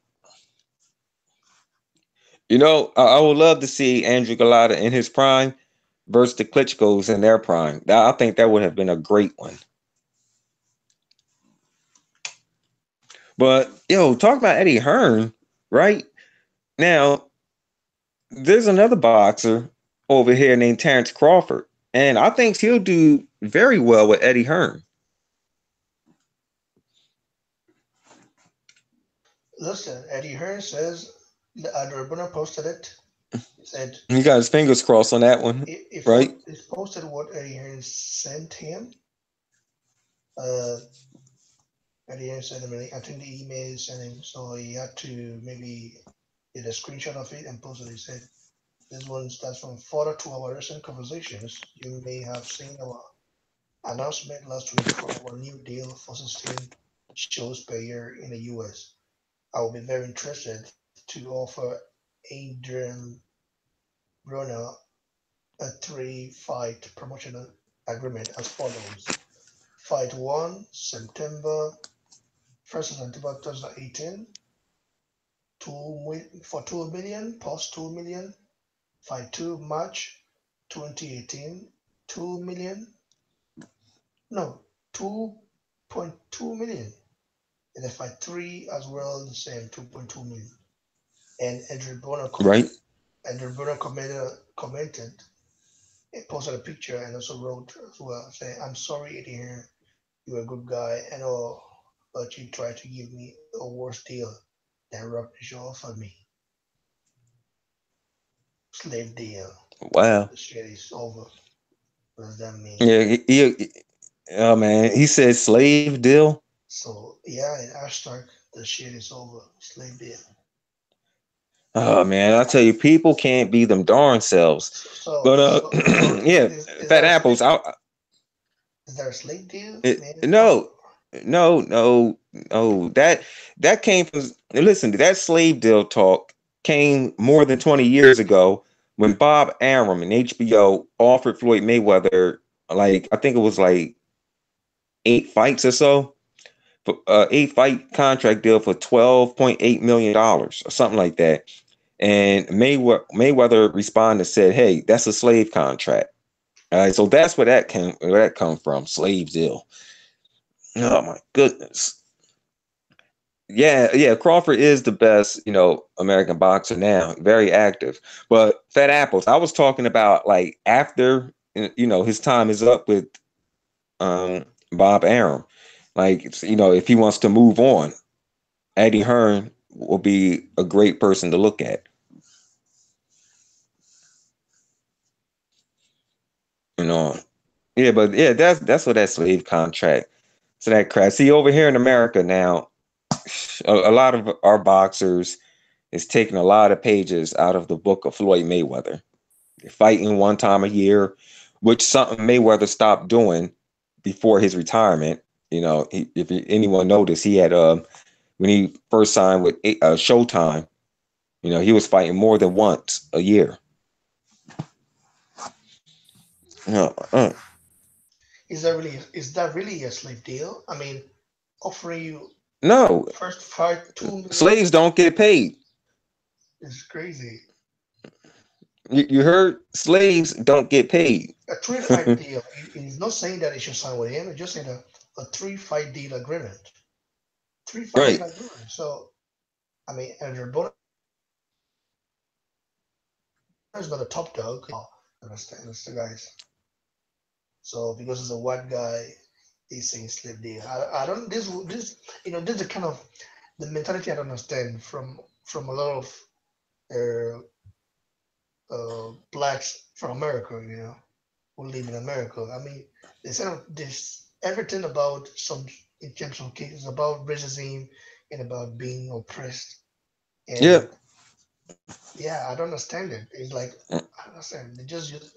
I would love to see Andrew Galata in his prime versus the Klitschko's in their prime. I think that would have been a great one. But talk about Eddie Hearn, right? Now, there's another boxer over here named Terrence Crawford, and I think he'll do very well with Eddie Hearn. Listen, Eddie Hearn says, Andrew Broner posted it. He said, He got his fingers crossed on that one, if right? what is posted what Eddie Hearn sent him, uh, Eddie Hearn sent him, I think the email sent him, so he had to maybe get a screenshot of it and post it. He said, this one starts from further to our recent conversations. You may have seen our announcement last week for our new deal for 16 shows per year in the US. I will be very interested to offer Adrian Broner a 3-fight promotional agreement as follows. Fight 1, September 1st of September 2018, for 2 million plus 2 million. Fight 2, March 2018, 2 million. No, 2.2 million. And then fight 3 as well, the same 2.2 million. And Right, Andrew Bonner commented, posted a picture and also wrote as well saying, I'm sorry, Eddie here, you're a good guy and all, but you tried to give me a worse deal than Rob Shaw offered me. Slave deal. wow. The shit is over. What does that mean? Yeah, oh man, he said slave deal. So yeah, in hashtag, the shit is over. Slave deal. Oh man, I tell you, people can't be them darn selves. So so But so so yeah, is Fat there a Apples. slave is there a slave deal, man? Or No, no. That came from. Listen, that slave deal talk came more than 20 years ago when Bob Arum and HBO offered Floyd Mayweather, like, I think it was like 8 fights or so, 8 fight contract deal for $12.8 million or something like that. And Mayweather responded and said, "Hey, that's a slave contract." All right, so that's where that come from, slave deal. Oh my goodness. Yeah, yeah. Crawford is the best, American boxer now. Very active. But Fat Apples, I was talking about like after, his time is up with Bob Arum. Like, if he wants to move on, Eddie Hearn will be a great person to look at. You know. Yeah, but yeah, that's what that slave contract. So that crap. See, over here in America now, a lot of our boxers is taking a lot of pages out of the book of Floyd Mayweather. They're fighting one time a year, which something Mayweather stopped doing before his retirement. If anyone noticed, he had when he first signed with Showtime, He was fighting more than once a year. Uh, uh, Is that really a slave deal? I mean, offering you no, first fight 2 million slaves don't get paid. is crazy. You heard? Slaves don't get paid. A three fight deal. He's not saying that he should sign with him. He's just saying a three-fight deal agreement. Three-fight deal Right. agreement. So I mean, Andrew Bonner is not a top dog. Understand? It's the guys. So because it's a white guy, he's saying slave deal. I don't. This is the kind of the mentality I don't understand from a lot of blacks from America. Who live in America. I mean, they said this everything about some in terms of cases about racism and about being oppressed. Yeah. And yeah, I don't understand it. It's like I understand they just use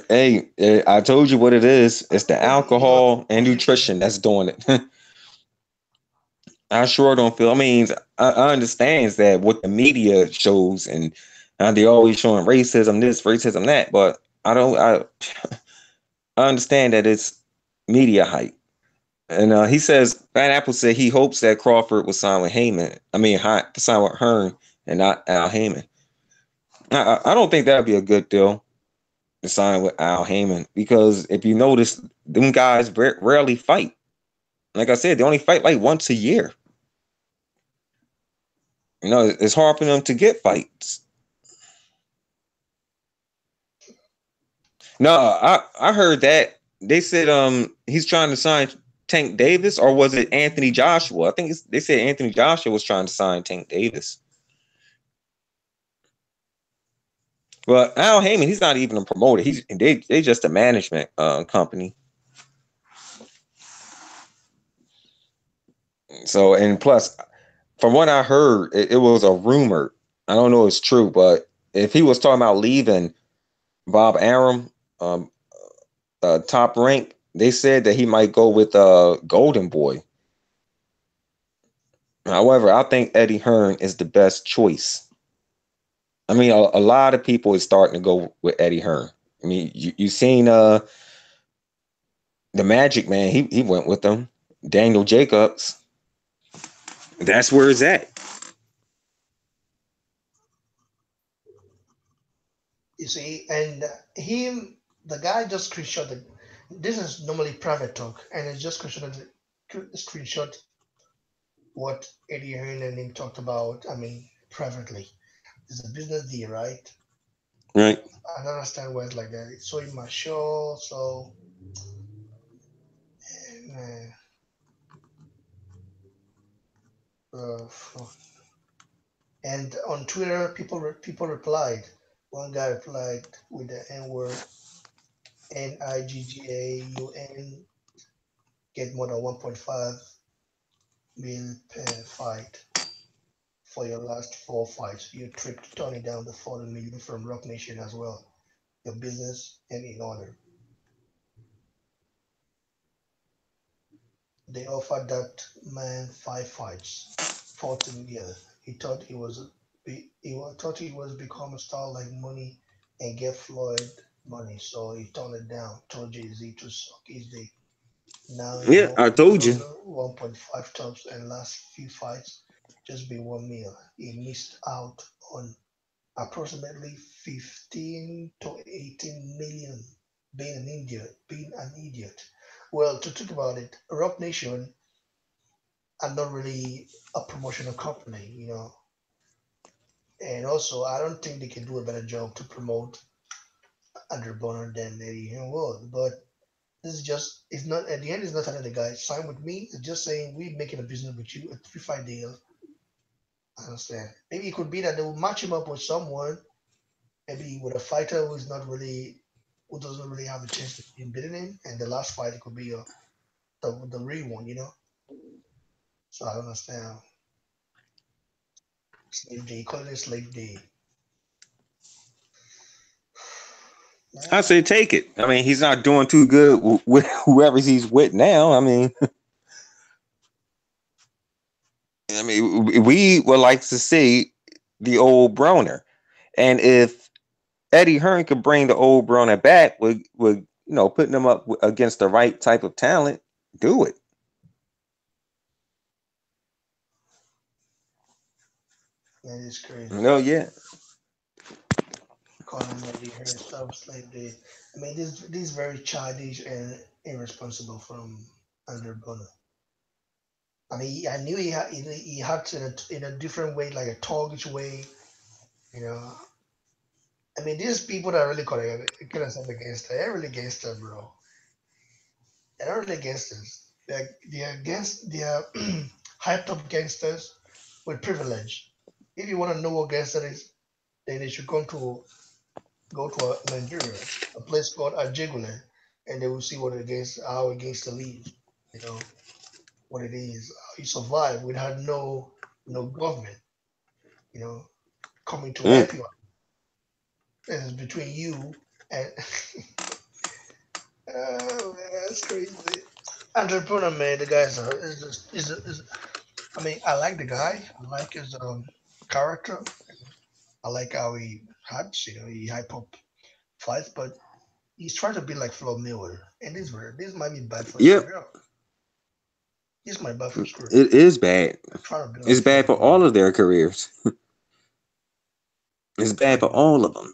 Hey, I told you what it is. It's the maybe alcohol and position. nutrition that's doing it. I sure don't feel. I mean, I understand that what the media shows, and they always showing racism this, racism that, but I don't. I understand that it's media hype. And he says Bad Apple said he hopes that Crawford will sign with Heyman. I mean, sign with Hearn and not Al Heyman. I don't think that'd be a good deal to sign with Al Heyman because if you notice, them guys rarely fight. Like I said, they only fight like once a year. It's hard for them to get fights. No, I heard that they said he's trying to sign Tank Davis, or was it Anthony Joshua? I think they said Anthony Joshua was trying to sign Tank Davis. Well, Al Heyman, he's not even a promoter. They just a management company. So, and plus, from what I heard, it was a rumor. I don't know if it's true, but if he was talking about leaving Bob Arum, um, Top Rank, they said that he might go with Golden Boy. However, I think Eddie Hearn is the best choice. I mean, a lot of people is starting to go with Eddie Hearn. I mean, you seen the Magic Man? He went with them. Daniel Jacobs. That's where it's at. You see, and him, the guy just screenshot the. This is normally private talk, and it's just screenshot what Eddie Hearn and him talked about. I mean, privately. It's a business deal, right? Right. I don't understand why it's like that. It's so immature, so uh, uh, and on Twitter, people replied. One guy replied with the N word, NIGGAUN, get more than 1.5 mil per fight for your last four fights. You tricked Tony down to 40 million from Rock Nation as well. Your business and in honor. They offered that man 5 fights, 40 million. He thought thought he was become a star like money and get Floyd money, so he turned it down. Told Jay-Z to suck his dick. Now he Yeah, I wants told you. another 1.5 tops and last few fights just be 1 mil. He missed out on approximately 15 to 18 million being an idiot. Well, to talk about it, Rock Nation are not really a promotional company, and also I don't think they can do a better job to promote Andrew Bonner than Eddie Hearn would. But this is just it's not at the end. It's not telling the guy sign with me. It's just saying we're making a business with you, a 3-5 deal. I understand. Maybe it could be that they will match him up with someone, maybe with a fighter who doesn't really have a chance to be beating him, and the last fight it could be the real one. So I don't understand. Slave day, call it slave day. I Yeah, say take it. I mean, he's not doing too good with whoever he's with now. I mean, we would like to see. the old Broner. And if Eddie Hearn could bring the old Broner back with putting them up against the right type of talent, do it. Man, it's crazy. No, yeah, Calling Eddie Hearn stuff like the. I mean, this very childish and irresponsible from Andrew Bonner. I mean, I knew he had in a different way, like a talkish way. You know, I mean, these people that are really calling themselves a gangster, they're really gangster, bro. They're not really gangsters. They're against they're hyped up gangsters with privilege. If you want to know what gangster is, then they should go to Nigeria, a place called Ajegule, and they will see what against how a gangster lives. You know what it is. How you survive without no government. You know coming to mm, help you. This is between you and oh man, that's crazy. Entrepreneur man, the guy's is I mean, I like the guy. I like his character. I like how he hypes, he hype up fights, but he's trying to be like Floyd Mayweather, and this might be bad for his yep, career. This might be bad for his career. it is bad. Trying to be like It's bad Floyd for all Mayweather. of their careers. It's bad for all of them.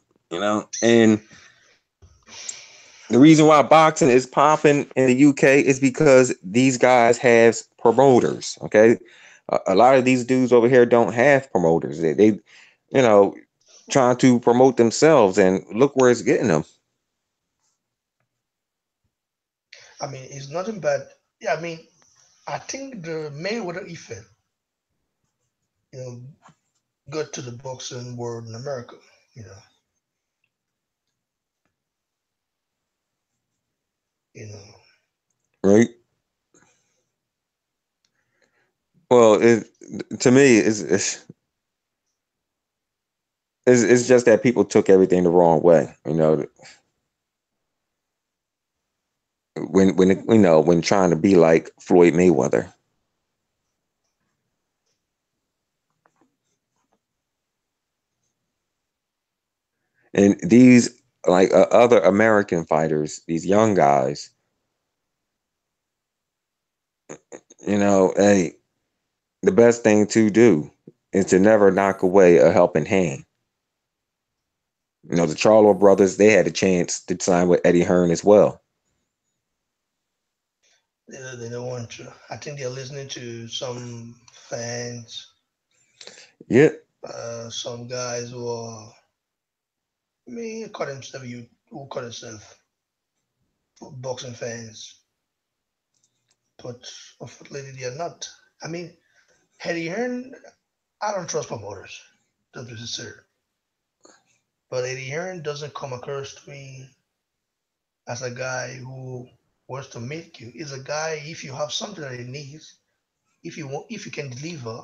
And the reason why boxing is popping in the UK is because these guys have promoters. Okay, a lot of these dudes over here don't have promoters. They you know, trying to promote themselves, and look where it's getting them. I mean, it's nothing bad. Yeah, I mean, I think the Mayweather effect, you know, got to the boxing world in America. You know, you know. Right. Well, to me, it's just that people took everything the wrong way. When trying to be like Floyd Mayweather, and these like other American fighters, these young guys, hey, the best thing to do is to never knock away a helping hand. The Charlo brothers, they had a chance to sign with Eddie Hearn as well. They don't want to. I think they're listening to some fans, Yeah, some guys who are, I mean, call themselves you who call themselves boxing fans, but unfortunately they are not. I mean, Eddie Hearn, I don't trust promoters, to be sincere. But Eddie Hearn doesn't come across to me as a guy who wants to make you. He's a guy, if you have something that he needs, if you can deliver,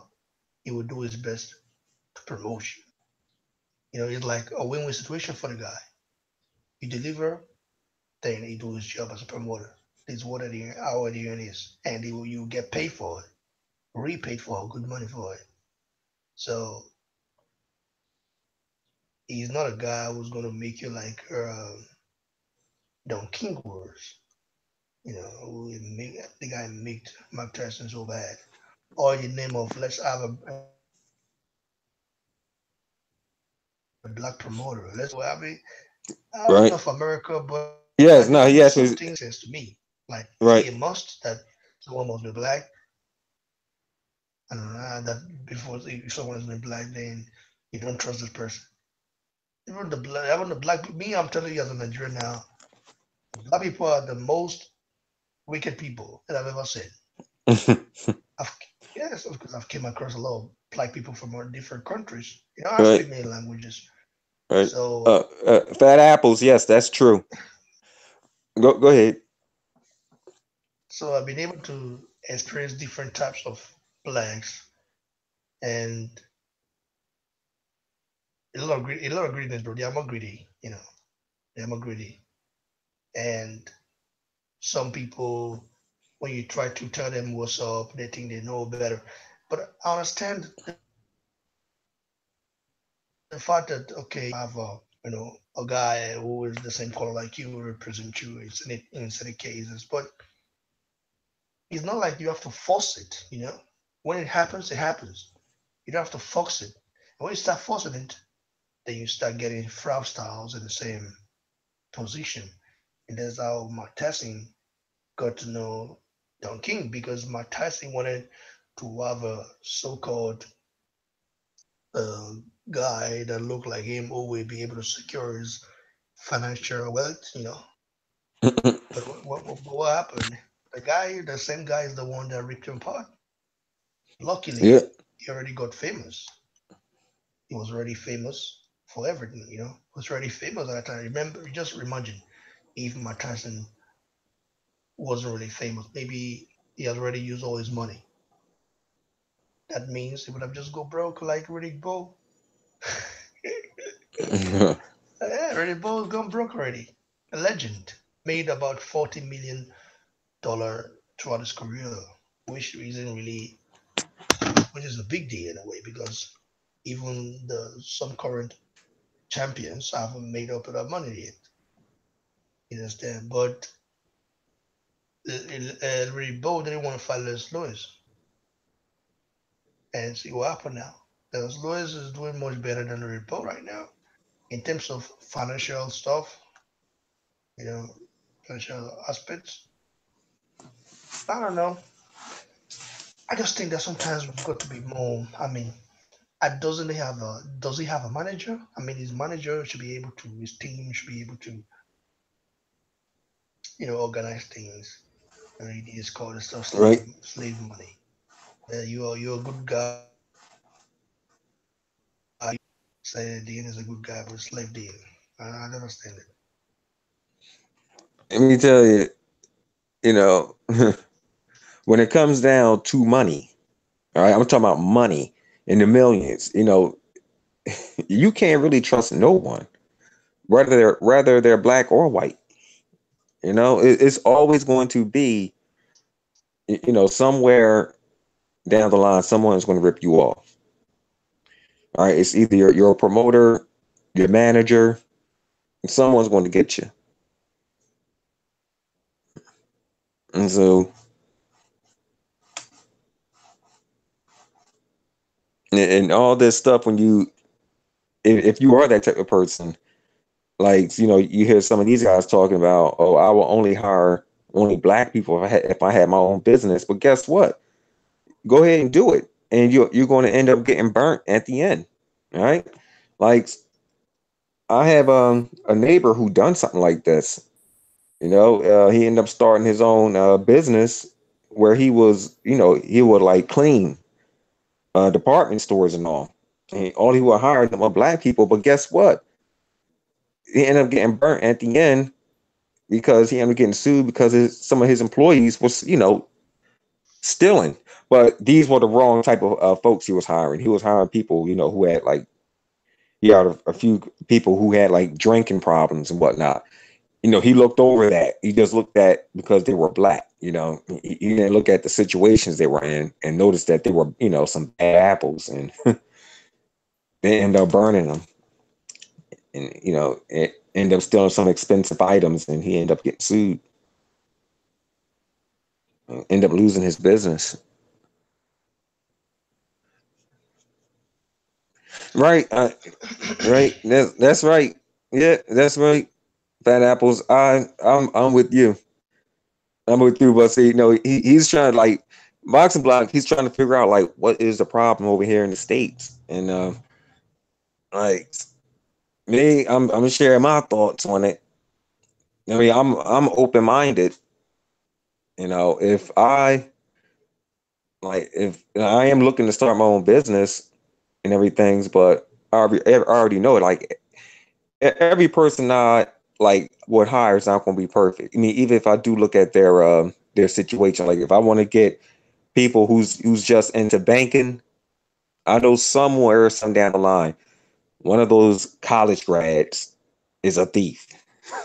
he will do his best to promote you. It's like a win-win situation for the guy. You deliver, then he do his job as a promoter. This is what how Eddie Hearn is, and you get paid for it, repaid for it, good money for it. So he's not a guy who's gonna make you like Don King was. Who make the guy made Mark Tyson so bad. Or the name of let's have a black promoter. Let's do I mean, I don't know if America, but right. there are some things that Yes, no, make he sense to actually me. Like, is it a right. must that someone must be black? I don't know that before if someone has been black, then you don't trust this person. Even the black me, I'm telling you as a Nigerian now, black people are the most wicked people that I've ever seen. I've, yes, because I've came across a lot of black people from different countries. I right, speak many languages, right. so Fat apples. Yes, that's true. Go ahead. I've been able to experience different types of blacks and a lot of greediness, bro. They are more greedy, they are more greedy, and some people, when you try to tell them what's up, they think they know better. But I understand the point of view of the black people. the fact that okay, you have a guy who is the same color like you represent you in certain cases, but it's not like you have to force it. When it happens, it happens. You don't have to force it. And when you start forcing it, then you start getting fraudsters in the same position. And that's how Mark Tyson got to know Don King because Mark Tyson wanted to have a so-called uh, guy that looked like him who would be able to secure his financial wealth. But what happened? The same guy is the one that ripped him apart. Yeah. Luckily, he already got famous. He was already famous for everything. He was already famous at that time. Remember, just imagine if Mike Tyson wasn't really famous. Maybe he had already used all his money. That means he would have just go broke like Riddick Bowe. Yeah, Riddick Bowe's gone broke already. A legend. Made about $40 million throughout his career, which isn't really, which is a big deal in a way because even some current champions haven't made up enough money yet. You understand? But Riddick Bowe didn't want to fight Les Lewis, and see what happened now. Les Lewis is doing much better than Riddick Bowe right now in terms of financial stuff, you know, financial aspects. I don't know. I just think that sometimes we've got to be more. I mean, does he have a manager? I mean, his manager should be able to, his team should be able to, organize things. It is called the stuff Right. slave money. You're a good guy. Say Dean is a good guy, but slave Dean. I don't understand it. Let me tell you, you know, when it comes down to money, all right, I'm talking about money in the millions. You can't really trust no one, whether they're black or white. It's always going to be, somewhere down the line, someone's going to rip you off. All right, it's either your promoter, your manager, someone's going to get you. And so, and all this stuff, if you are that type of person, like you hear some of these guys talking about, oh, I will only hire only black people if I had my own business. But guess what? Go ahead and do it, and you're going to end up getting burnt at the end. All right, like I have a neighbor who done something like this. He ended up starting his own business where he would like clean department stores and all. And all he would hire them were black people. But guess what? He ended up getting burnt at the end because he ended up getting sued because some of his employees was stealing. But these were the wrong type of folks he was hiring. He was hiring people who had like he had a few people who had like drinking problems and whatnot. He looked over that. He just looked at because they were black. He didn't look at the situations they were in and noticed that they were, some bad apples, and they end up burning them, and it end up stealing some expensive items, and he ended up getting sued, and end up losing his business. Right, right. That's right. Yeah, that's right. Fat apples. I'm with you. I'm with you, but see, he's trying to like boxing block. He's trying to figure out like what is the problem over here in the states, and like me, I'm sharing my thoughts on it. I mean, I'm open minded. If I am looking to start my own business and everything's, but I already know it. Like every person not like would hire is not going to be perfect. I mean, even if I do look at their situation, like if I want to get people who's just into banking, I know somewhere, some down the line, one of those college grads is a thief.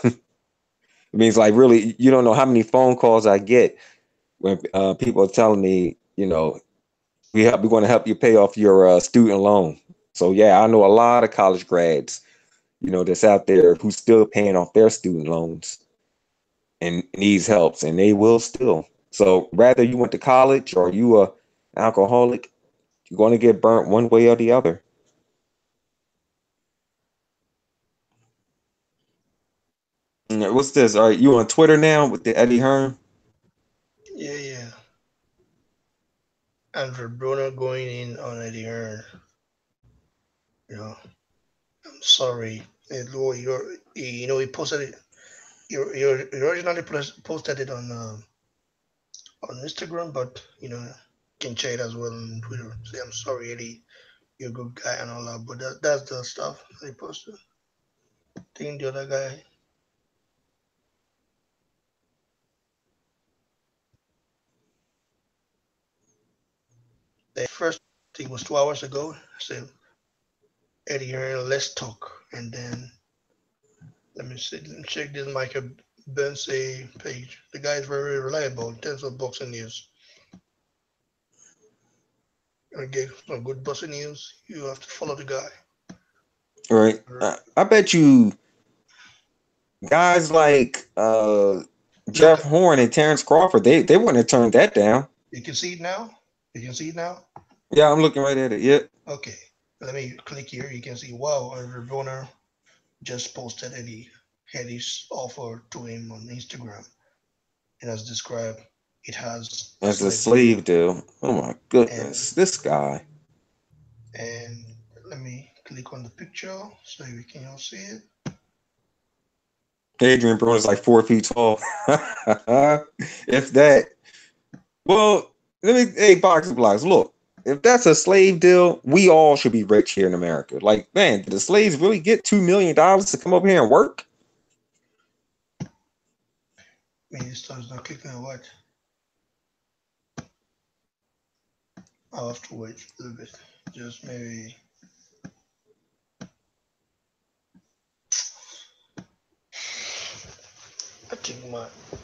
It means like really, you don't know how many phone calls I get when people are telling me, we want to help you pay off your student loan. So yeah, I know a lot of college grads, that's out there who's still paying off their student loans and needs helps, and they will still. So whether you went to college or you a alcoholic, you're going to get burnt one way or the other. What's this? All right, you on Twitter now with the Eddie Hearn? Yeah, yeah. Andrew Bruno going in on Eddie Earn. You know, I'm sorry. He posted it. He originally posted it on Instagram, but can share it as well on Twitter. Say, I'm sorry, Eddie. You're a good guy and all that. But that's the stuff they posted. I think the other guy, the first thing was 2 hours ago. Said, Eddie Hearn, let's talk. And then let me see, let me check this Michael Bensey page. The guy is very reliable in terms of boxing news. You get some good boxing news, you have to follow the guy. All right. I bet you guys like Look, Jeff Horn and Terrence Crawford, they wouldn't have turned that down. you can see it now. You can see it now. Yeah, I'm looking right at it. Yep. Okay, let me click here. You can see. Wow, Andrew Bonner just posted Eddie had his offer to him on Instagram, and as described, it has a That's a slave deal. slave deal. Oh my And goodness, this guy. and let me click on the picture so we can all see it. Adrian Broner's like 4 feet tall. If that. Well, let me. Hey, box blocks. Look, if that's a slave deal, we all should be rich here in America. Like, man, did the slaves really get $2 million to come up here and work? Minister is not clicking on what? I'll have to wait a little bit. Just maybe. I think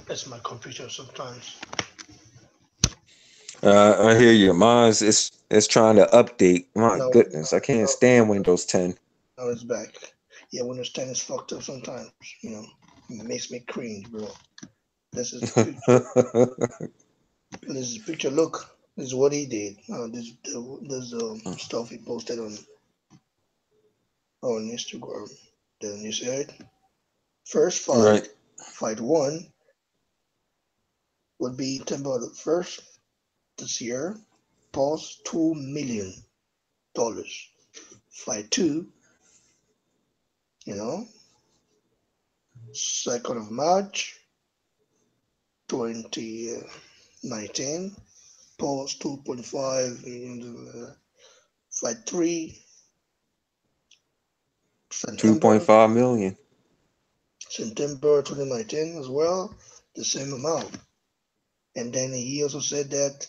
that's my computer sometimes. I hear you. Mine's it's trying to update. My No, goodness, I can't no, stand Windows 10. no, it's back. Yeah, Windows 10 is fucked up sometimes. You know, it makes me cringe, bro. This is the picture. This is the picture. Look, this is what he did. This stuff he posted on Instagram. Then you see it. First Right. fight one would be September the first this year. Pause $2 million. Fight two, you know, 2nd of March 2019. Pause 2.5 in fight three, September 2.5 million. September 2019 as well, the same amount. And then he also said that,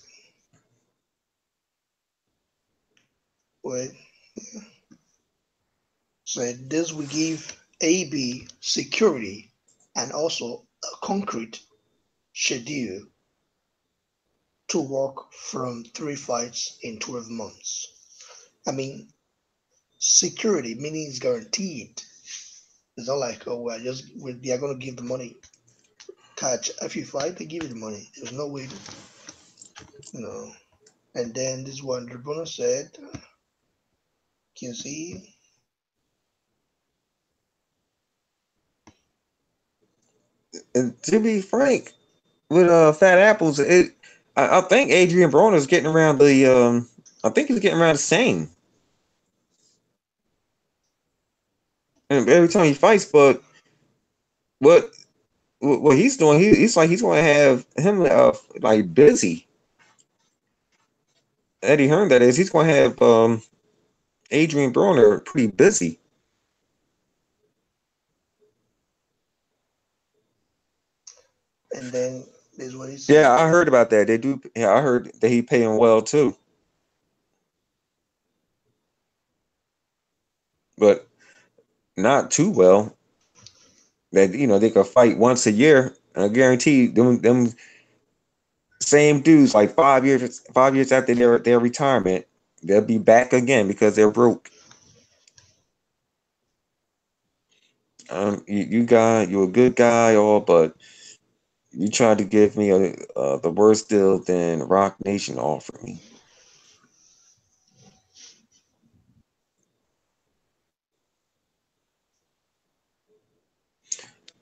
wait, said this will give AB security and also a concrete schedule to work from 3 fights in 12 months. I mean, security meaning it's guaranteed. It's not like, oh, they are going to give the money. Catch, if you fight, they give you the money. There's no way to, you know. And then this one, Rabona said, can you see? And to be frank, with Fat Apples, I think Adrian Broner's getting around the I think he's getting around the same. And every time he fights, but what what he's doing, he's like he's going to have him like busy. Eddie Hearn, that is, he's going to have Adrian Broner pretty busy. And then this is what he said. Yeah, I heard about that. They do. Yeah, I heard that he paying well too, but not too well. That they could fight once a year. I guarantee them same dudes like 5 years after their retirement, they'll be back again because they're broke. you're a good guy, all, but you tried to give me the worst deal than Rock Nation offered me.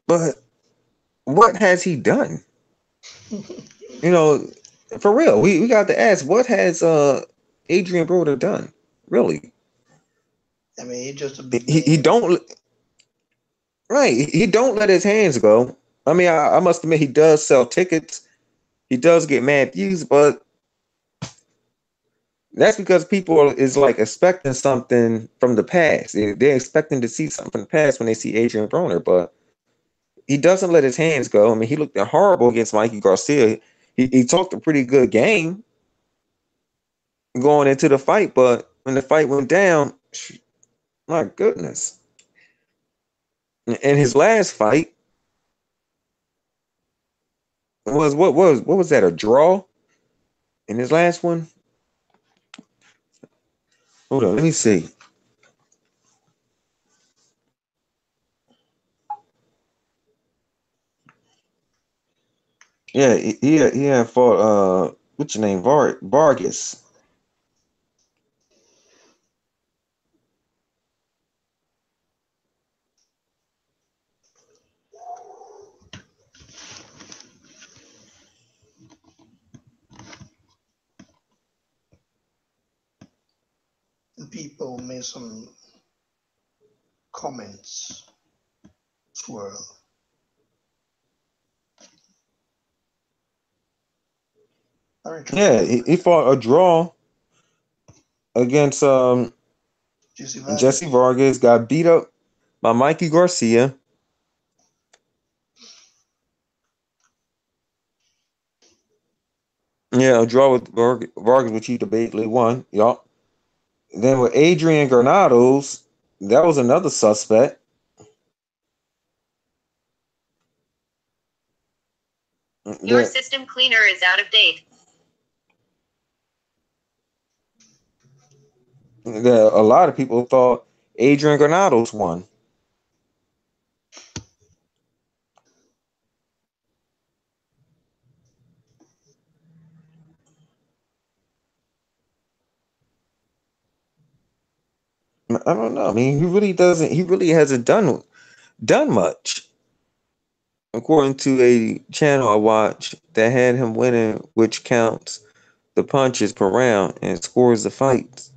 But what has he done? You know, for real, we got to ask, what has Adrian Broder done? Really? I mean, he's just a big He name. don't right. He don't let his hands go. I mean, I must admit he does sell tickets. He does get mad views, but that's because people is like expecting something from the past. They're expecting to see something from the past when they see Adrian Broner, but he doesn't let his hands go. I mean, he looked horrible against Mikey Garcia. He talked a pretty good game going into the fight, but when the fight went down, my goodness. In his last fight what was that, a draw? In his last one? Hold on, let me see. Yeah, he had fought what's your name? Vargas. And people made some comments swirl. Very Yeah, interesting. he fought a draw against Jesse Jesse Vargas. Vargas, got beat up by Mikey Garcia. Yeah, a draw with Vargas, which he debatably won. Yup. Then with Adrian Granados, that was another suspect. Your system cleaner is out of date. That a lot of people thought Adrian Granados won. I don't know. I mean, he really doesn't. He really hasn't done much. According to a channel I watch that had him winning, which counts the punches per round and scores the fights.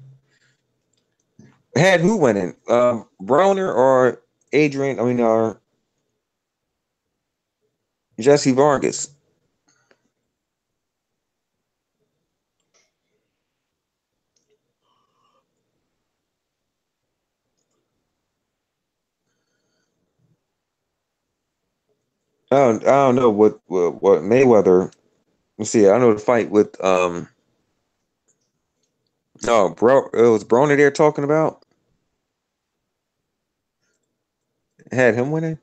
Had who winning? Broner or Adrian? I mean, Jesse Vargas. I don't know what Mayweather. Let's see. I know the fight with no, bro, it was Broner they're talking about. Had him winning.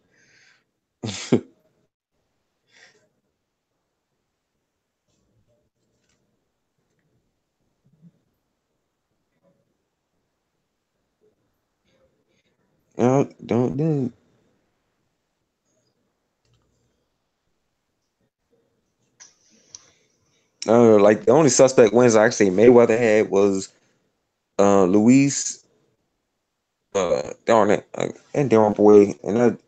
Don't do. Like the only suspect wins I actually Mayweather had was Luis. Darn it, and darn boy, and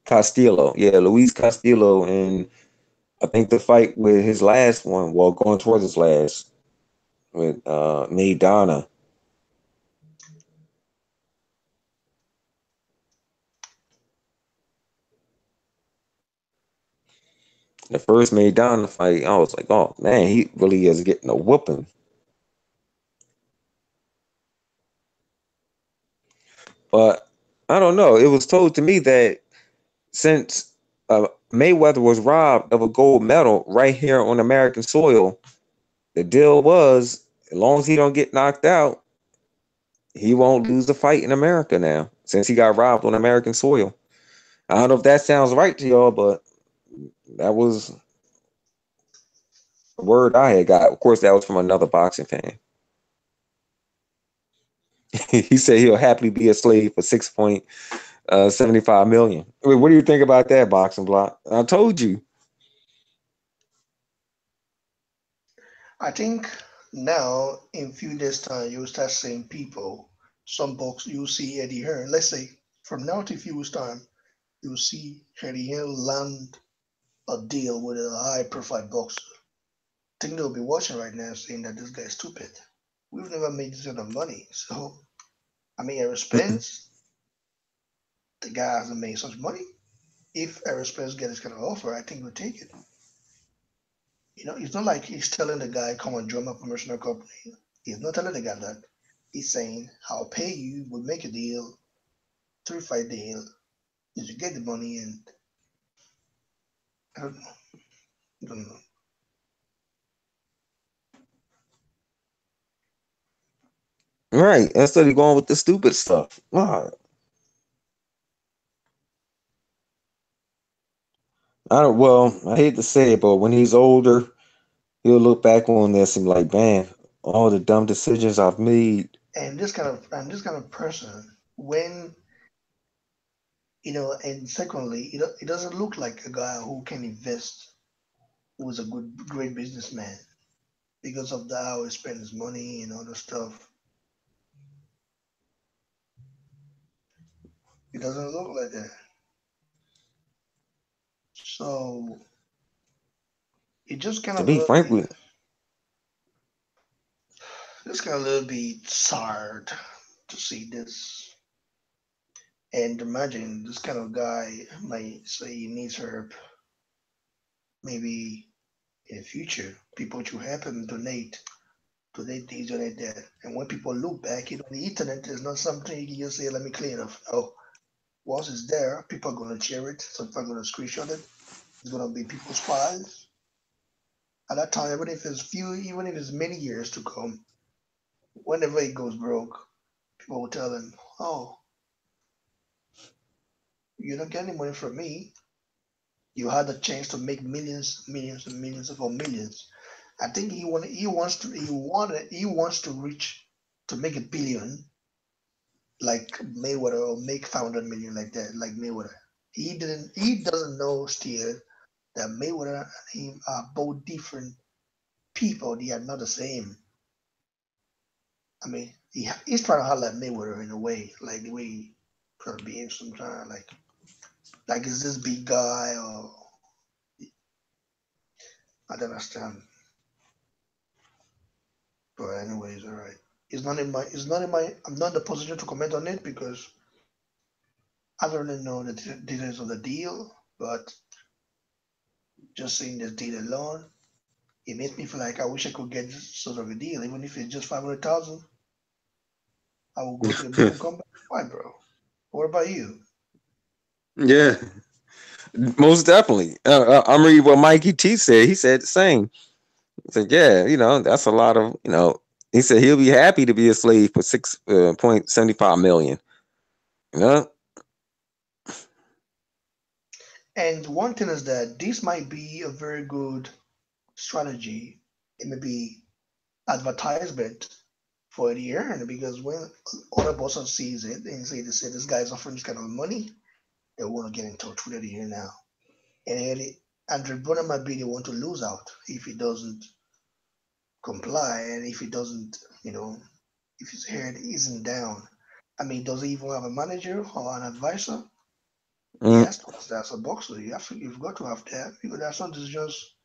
Castillo. Yeah, Luis Castillo, and I think the fight with his last one, well, going towards his last with Maidana. The first Maidana fight, I was like, oh man, he really is getting a whooping. But I don't know. It was told to me that since Mayweather was robbed of a gold medal right here on American soil, the deal was as long as he don't get knocked out, he won't lose the fight in America now. Since he got robbed on American soil. I don't know if that sounds right to y'all, but that was the word I had got. Of course, that was from another boxing fan. He said he'll happily be a slave for 6.75 million. Wait, what do you think about that, boxing block? I told you. I think now in few days time you'll start seeing people, some books you'll see Eddie Hearn. Let's say from now to few weeks time, you'll see Eddie Hearn land a deal with a high profile boxer. I think they'll be watching right now saying that this guy's stupid. We've never made this kind of money. So I mean Errol Spence, the guy hasn't made such money. If Errol Spence gets this kind of offer, I think we'll take it. It's not like he's telling the guy, come on, join my promotional company. He's not telling the guy that. He's saying, I'll pay you, we'll make a deal, 3 fight deal. Did you get the money? And I don't know. I don't know. Right. Instead of going with the stupid stuff. Wow. I don't. Well, I hate to say it, but when he's older, he'll look back on this and be like, man, all the dumb decisions I've made. And this kind of person, when and secondly, it doesn't look like a guy who can invest, who's a great businessman because of the how he spends his money and all the stuff. It doesn't look like that. So it just kind To of a be little frank bit, with just kind of a little bit sad to see this. And imagine this kind of guy might say he needs help. Maybe in the future, people should help him donate this, donate that. And when people look back, the internet is not something you can just say, let me clean up. No. Once it's there, people are going to share it. Some people are going to screenshot it. It's going to be people's files. At that time, even if it's many years to come, whenever it goes broke, people will tell him, oh, you don't get any money from me. You had a chance to make millions, millions, and millions of millions. I think he wants to reach to make $1 billion like Mayweather or make 500 million like that, like Mayweather. He doesn't know still that Mayweather and him are both different people. They are not the same. I mean, he's trying to highlight Mayweather in a way, like the way he trying to behave sometimes, like is this big guy or I don't understand. But anyways, all right. I'm not in the position to comment on it because I don't really know the details of the deal. But just seeing this deal alone, it makes me feel like I wish I could get this sort of a deal, even if it's just 500,000. I will go to the bank and come back. Why, bro? What about you? yeah, most definitely. I'm reading what Mikey T said. He said the same. He said, yeah, that's a lot of, he said he'll be happy to be a slave for 6.75 million. You know? And one thing is that this might be a very good strategy. It may be advertisement for the earn because when other person sees it and they say this guy's offering this kind of money, they want to get in touch with Eddie here now. And Andre Bonner might be the one to lose out if he doesn't comply and if he doesn't, if his head isn't down. I mean, does he even have a manager or an advisor? Mm, Yes, that's a boxer. You've got to have that because that's not just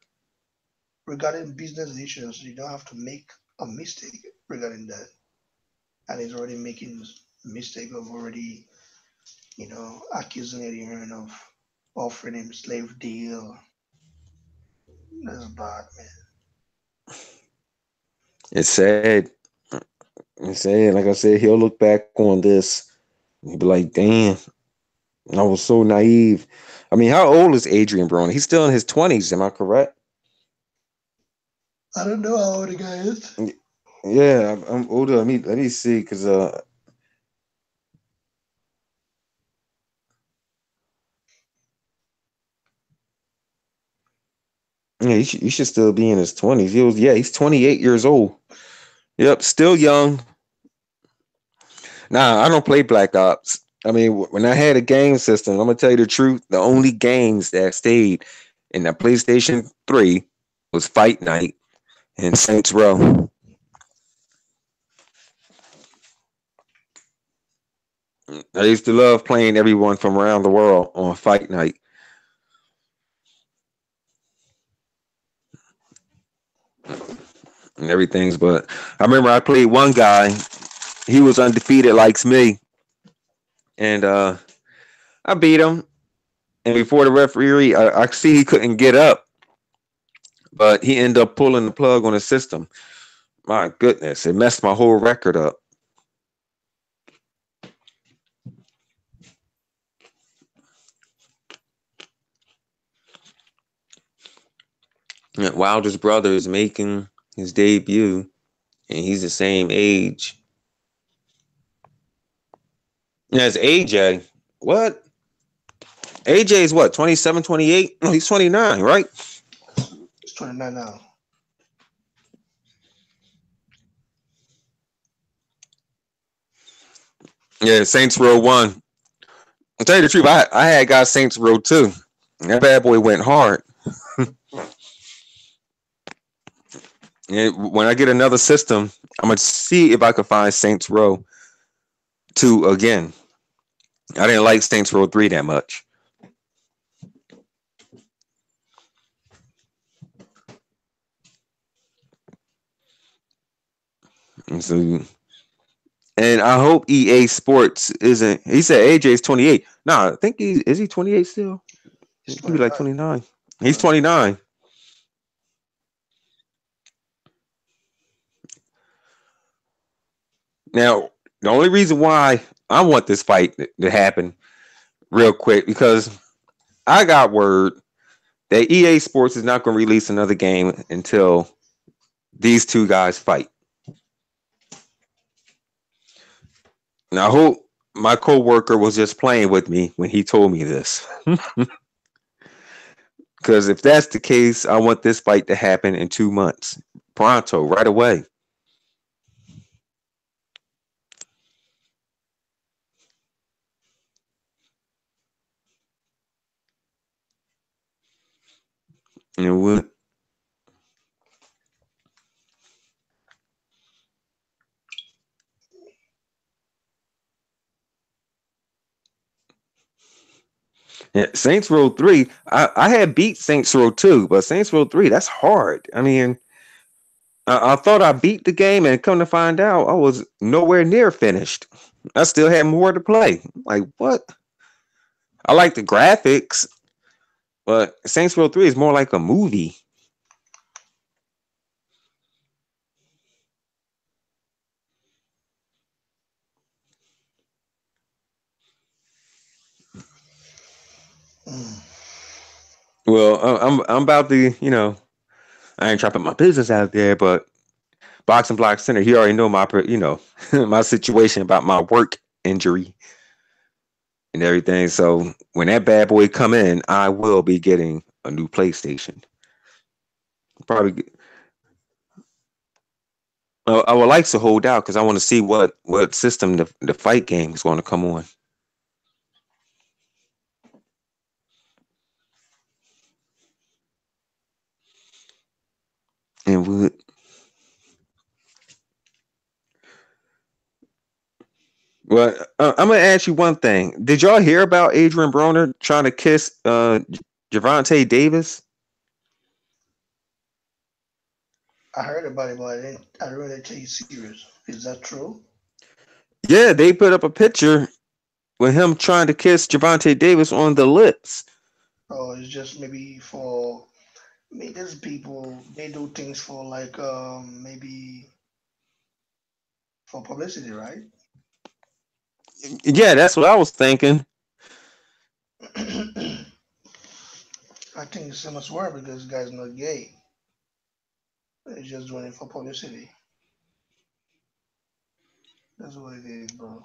regarding business issues. You don't have to make a mistake regarding that. And he's already making a mistake of already, accusing Eddie Hearn of offering him slave deal. That's bad, man. it's sad. It's sad. Like I said, he'll look back on this and he'll be like, damn, I was so naive. I mean, how old is Adrian Broner? He's still in his 20s, am I correct? I don't know how old the guy is. Yeah, I'm older. Let me see, because yeah, he should still be in his 20s. He's 28 years old. Yep, still young. Nah, I don't play Black Ops. I mean, when I had a game system, I'm gonna tell you the truth. The only games that stayed in the PlayStation 3 was Fight Night and Saints Row. I used to love playing everyone from around the world on Fight Night and everything's. But I remember I played one guy. He was undefeated, likes me, and I beat him. And before the referee, I see he couldn't get up, but he ended up pulling the plug on the system. My goodness, it messed my whole record up. And Wilder's brother is making his debut, and he's the same age as AJ. What? AJ is what, 27, 28? No, he's 29, right? It's 29 now. Yeah, Saints Row 1. I'll tell you the truth, I had got Saints Row 2. That bad boy went hard. And when I get another system, I'm going to see if I can find Saints Row 2 again. I didn't like Saints Row 3 that much. And so, and I hope EA Sports isn't. He said AJ's 28. No, I think he 28 still. It's He could be like 29. 29. He's 29. Now, the only reason why I want this fight to happen real quick because I got word that EA Sports is not going to release another game until these two guys fight. Now, I hope my coworker was just playing with me when he told me this. Because if that's the case, I want this fight to happen in 2 months. Pronto, right away. You know what? Yeah, Saints Row 3, I had beat Saints Row 2, but Saints Row 3, that's hard. I mean, I thought I beat the game, and come to find out, I was nowhere near finished. I still had more to play. Like, what? I like the graphics, but Saints Row 3 is more like a movie. Mm. Well, I'm about to, I ain't trying to put my business out there, but Boxing Block Center, he already know my, my situation about my work injury and everything. So when that bad boy come in, I will be getting a new PlayStation. Probably, I would like to hold out because I want to see what system the fight game is going to come on. And well, I'm gonna ask you one thing. Did y'all hear about Adrian Broner trying to kiss Javante Davis? I heard about it, but I didn't really take it serious. Is that true? Yeah, they put up a picture with him trying to kiss Javante Davis on the lips. Or it's just maybe for maybe there's people they do things for like maybe for publicity, right? Yeah, that's what I was thinking. I think it's so much work because this guy's not gay. He's just doing it for publicity. That's what it is, bro.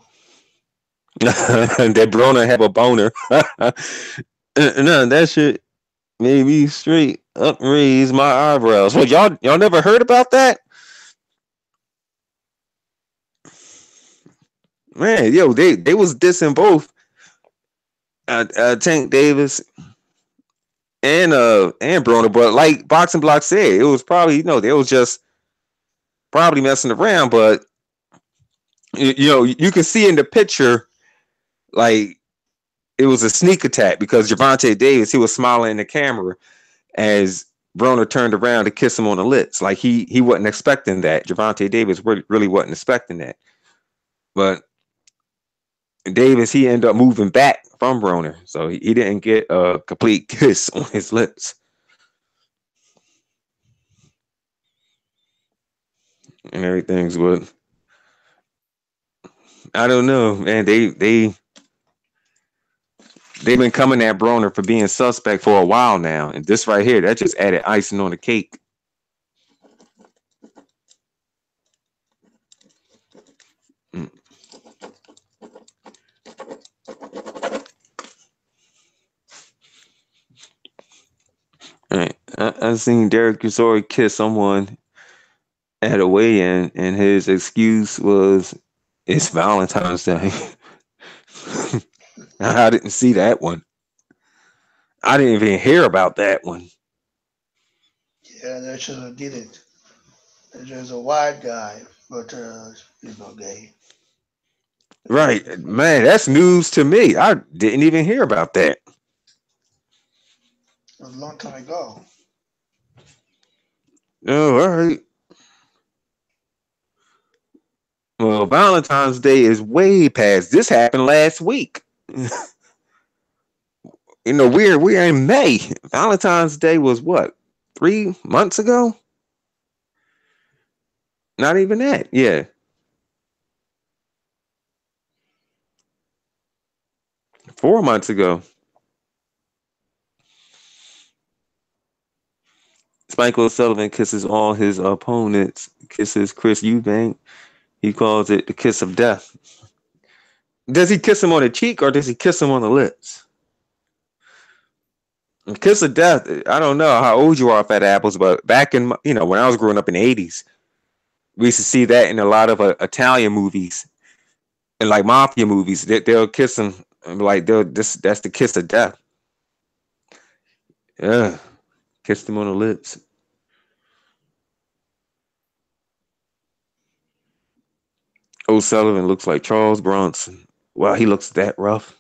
That Broner have a boner. No, that shit made me straight up raise my eyebrows. Well, y'all never heard about that? Man, yo, they was dissing both Tank Davis and Broner, but like Boxing Block said, it was probably they was just probably messing around, but you can see in the picture like it was a sneak attack because Gervonta Davis, he was smiling in the camera as Broner turned around to kiss him on the lips. Like he wasn't expecting that. Gervonta Davis really wasn't expecting that. But Davis, he ended up moving back from Broner, so he didn't get a complete kiss on his lips. And everything's good. I don't know, man. They've been coming at Broner for being suspect for a while now, and this right here, that just added icing on the cake. Mm. All right, I seen Derek Chisora kiss someone at a weigh-in, and his excuse was it's Valentine's Day. I didn't see that one. I didn't even hear about that one. Yeah, they should have did it. There's a white guy, but he's not gay. Right, man, that's news to me. I didn't even hear about that. It was a long time ago. Oh, all right. Well, Valentine's Day is way past. This happened last week. We're in May. Valentine's Day was what? 3 months ago? Not even that. Yeah. 4 months ago. Spike O'Sullivan kisses all his opponents. Kisses Chris Eubank. He calls it the kiss of death. Does he kiss him on the cheek or does he kiss him on the lips? Kiss of death. I don't know how old you are, Fat Apples, but back in when I was growing up in the 80s, we used to see that in a lot of Italian movies and like mafia movies. They'll kiss him like that's the kiss of death. Yeah, kissed him on the lips. O'Sullivan looks like Charles Bronson. Wow, he looks that rough.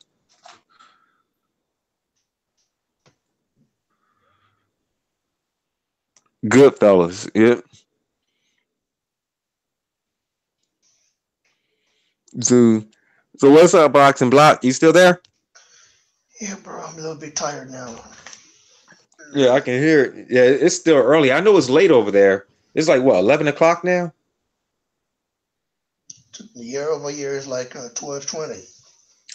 Goodfellas. Yep. So, so what's up, Box and Block? You still there? Yeah, bro, I'm a little bit tired now. Yeah, I can hear it. Yeah, it's still early. I know it's late over there. It's like what, 11 o'clock now? Year over year is like 12:20.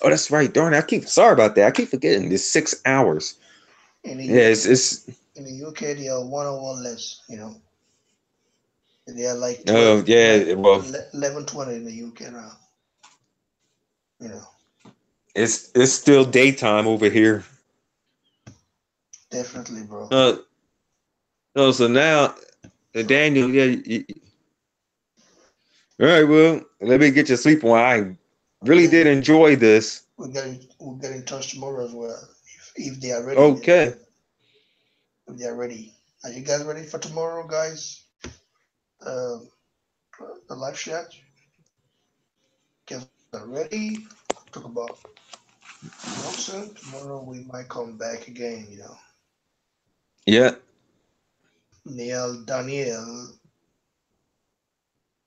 Oh, that's right. Darn it. Sorry about that. I keep forgetting. It's 6 hours. In the Yeah, UK, it's in the UK, they are 1 hour less. They are like oh 12, like yeah, well 11:20 in the UK now. You know, it's still daytime over here. definitely, bro. No, so now Daniel, yeah, all right, well, let me get you sleep on. I really Yeah, did enjoy this. we'll get in touch tomorrow as well if they are ready. Okay. If they are ready, are you guys ready for tomorrow, guys? Um, the live chat. Guys are ready. Talk about boxing tomorrow. We might come back again. Yeah. Neil Daniel.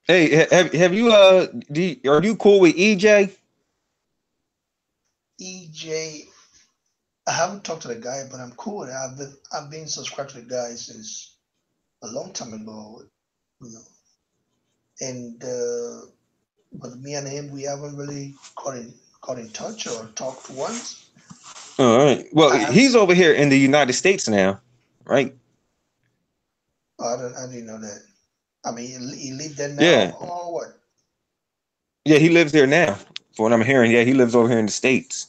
Hey, have you are you cool with EJ? EJ. I haven't talked to the guy, but I'm cool. I've been subscribed to the guy since a long time ago. You know, and but me and him, we haven't really got in touch or talked once. All right. Well, I he's over here in the United States now, right? I didn't know that. I mean, he live there now Yeah. or what? Yeah, he lives there now. For what I'm hearing, yeah, he lives over here in the States.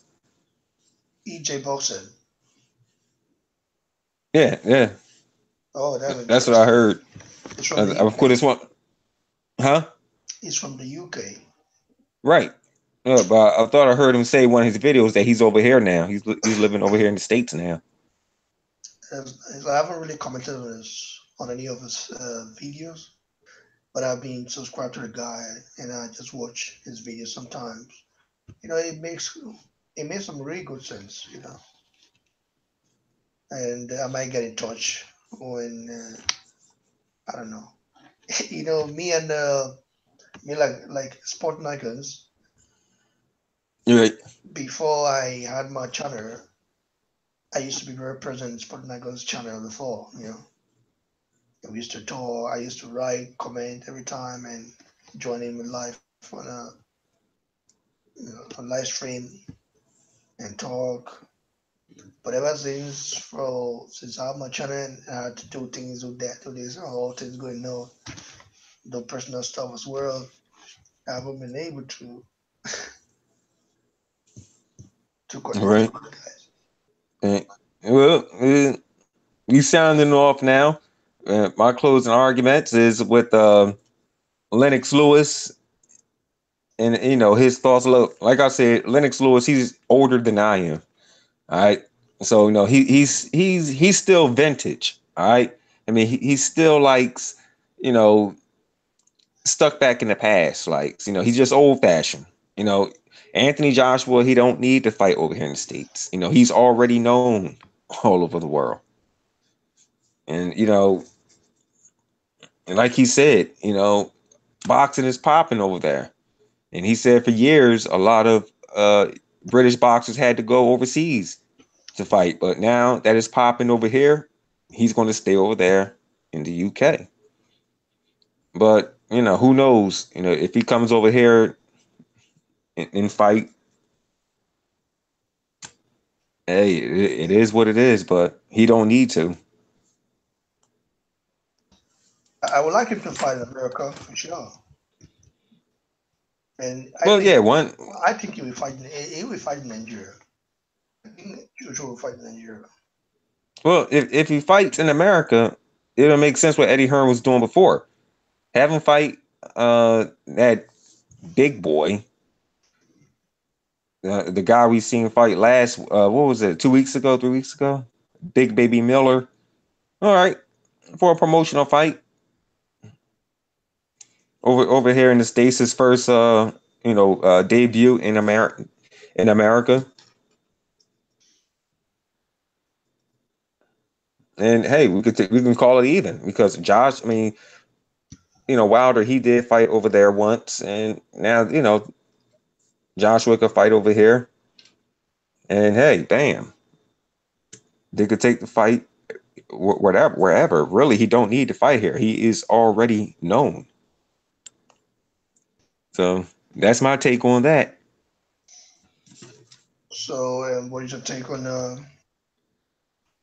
EJ Boxer. Yeah, yeah. Oh, that's That's what I interesting. heard. It's from the Of course, UK. this one, huh? He's from the UK. Right. But I thought I heard him say in one of his videos that he's over here now. He's living over here in the States now. I haven't really commented on any of his videos, but I've been subscribed to the guy and I just watch his videos sometimes. It makes some really good sense, and I might get in touch when I don't know. Me and me like sport icons. Right. Before I had my channel, I used to be very present in sport icons channel before. We used to talk. I used to write, comment every time, and join in with live on live stream and talk. But ever since I have my channel, I had to do things with that, do this, all things going on, do personal stuff as well. I haven't been able to connect Right. with you guys. And, well, you sounding off now. My closing arguments is with Lennox Lewis, and his thoughts. Look, like I said, Lennox Lewis, he's older than I am. All right, so he's still vintage. All right, I mean he still likes you know stuck back in the past. Like he's just old fashioned. You know, Anthony Joshua, he don't need to fight over here in the States. He's already known all over the world, and and like he said, boxing is popping over there. And he said for years, a lot of British boxers had to go overseas to fight. But now that it's popping over here, he's going to stay over there in the UK. But, who knows? If he comes over here and fight, hey, it is what it is, but he don't need to. I would like him to fight in America for sure, and I Well, think yeah, one. I think he will fight in Nigeria. I think Joshua will fight in Nigeria. Well, if he fights in America, it'll make sense what Eddie Hearn was doing before. Have him fight that big boy, the guy we seen fight last. What was it? 2 weeks ago, 3 weeks ago. Big Baby Miller. All right, for a promotional fight over here in the States, his first debut in America. In America, and hey, we can call it even because Josh. I mean, Wilder, he did fight over there once, and now Joshua could fight over here, and hey, bam, they could take the fight whatever wherever. Really, he don't need to fight here. He is already known. So that's my take on that. So, what is your take on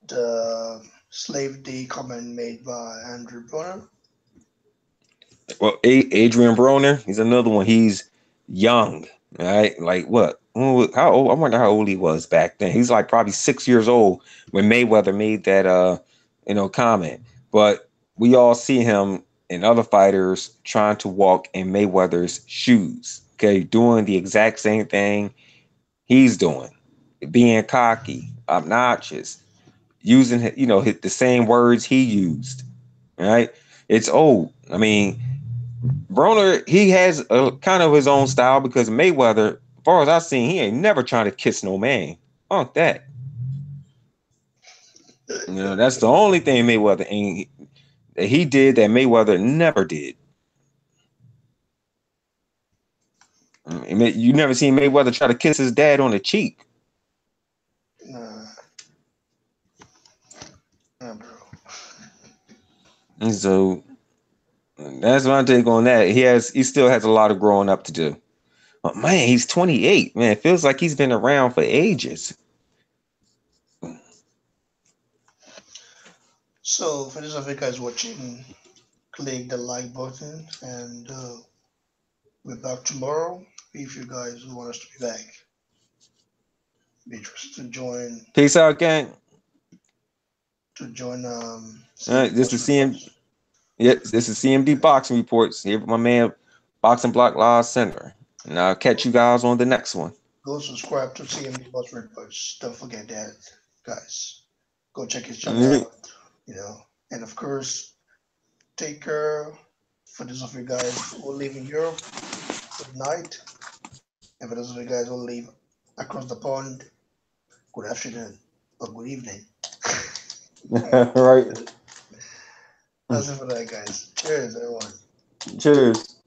the slave day comment made by Andrew Bonner? Well, Adrian Broner, he's another one. He's young, right? Like what? How old? I wonder how old he was back then. He's like probably 6 years old when Mayweather made that comment. But we all see him and other fighters trying to walk in Mayweather's shoes. Okay, doing the exact same thing he's doing, being cocky, obnoxious, using the same words he used. Right? It's old. I mean, Broner, he has a kind of his own style because Mayweather, as far as I've seen, he ain't never trying to kiss no man. Fuck that. That's the only thing Mayweather ain't that he did that Mayweather never did. You never seen Mayweather try to kiss his dad on the cheek. Nah, nah, bro. And so that's my take on that. He still has a lot of growing up to do. But man, he's 28. Man, it feels like he's been around for ages. So, for those of you guys watching, click the like button, and we're back tomorrow. If you guys want us to be back, be interested Peace out, gang. to join All right, CMD this is Box CM. Reports. Yep, this is CMD Boxing Reports here with my man, Boxing Block Law Center. And I'll catch you guys on the next one. Go subscribe to CMD Bus Reports. Don't forget that, guys. Go check his channel Mhm. out. And of course, take care. For those of you guys who live in Europe, good night. And for those of you guys who live across the pond, good afternoon or good evening. Right. That's it for that, guys. Cheers, everyone. Cheers.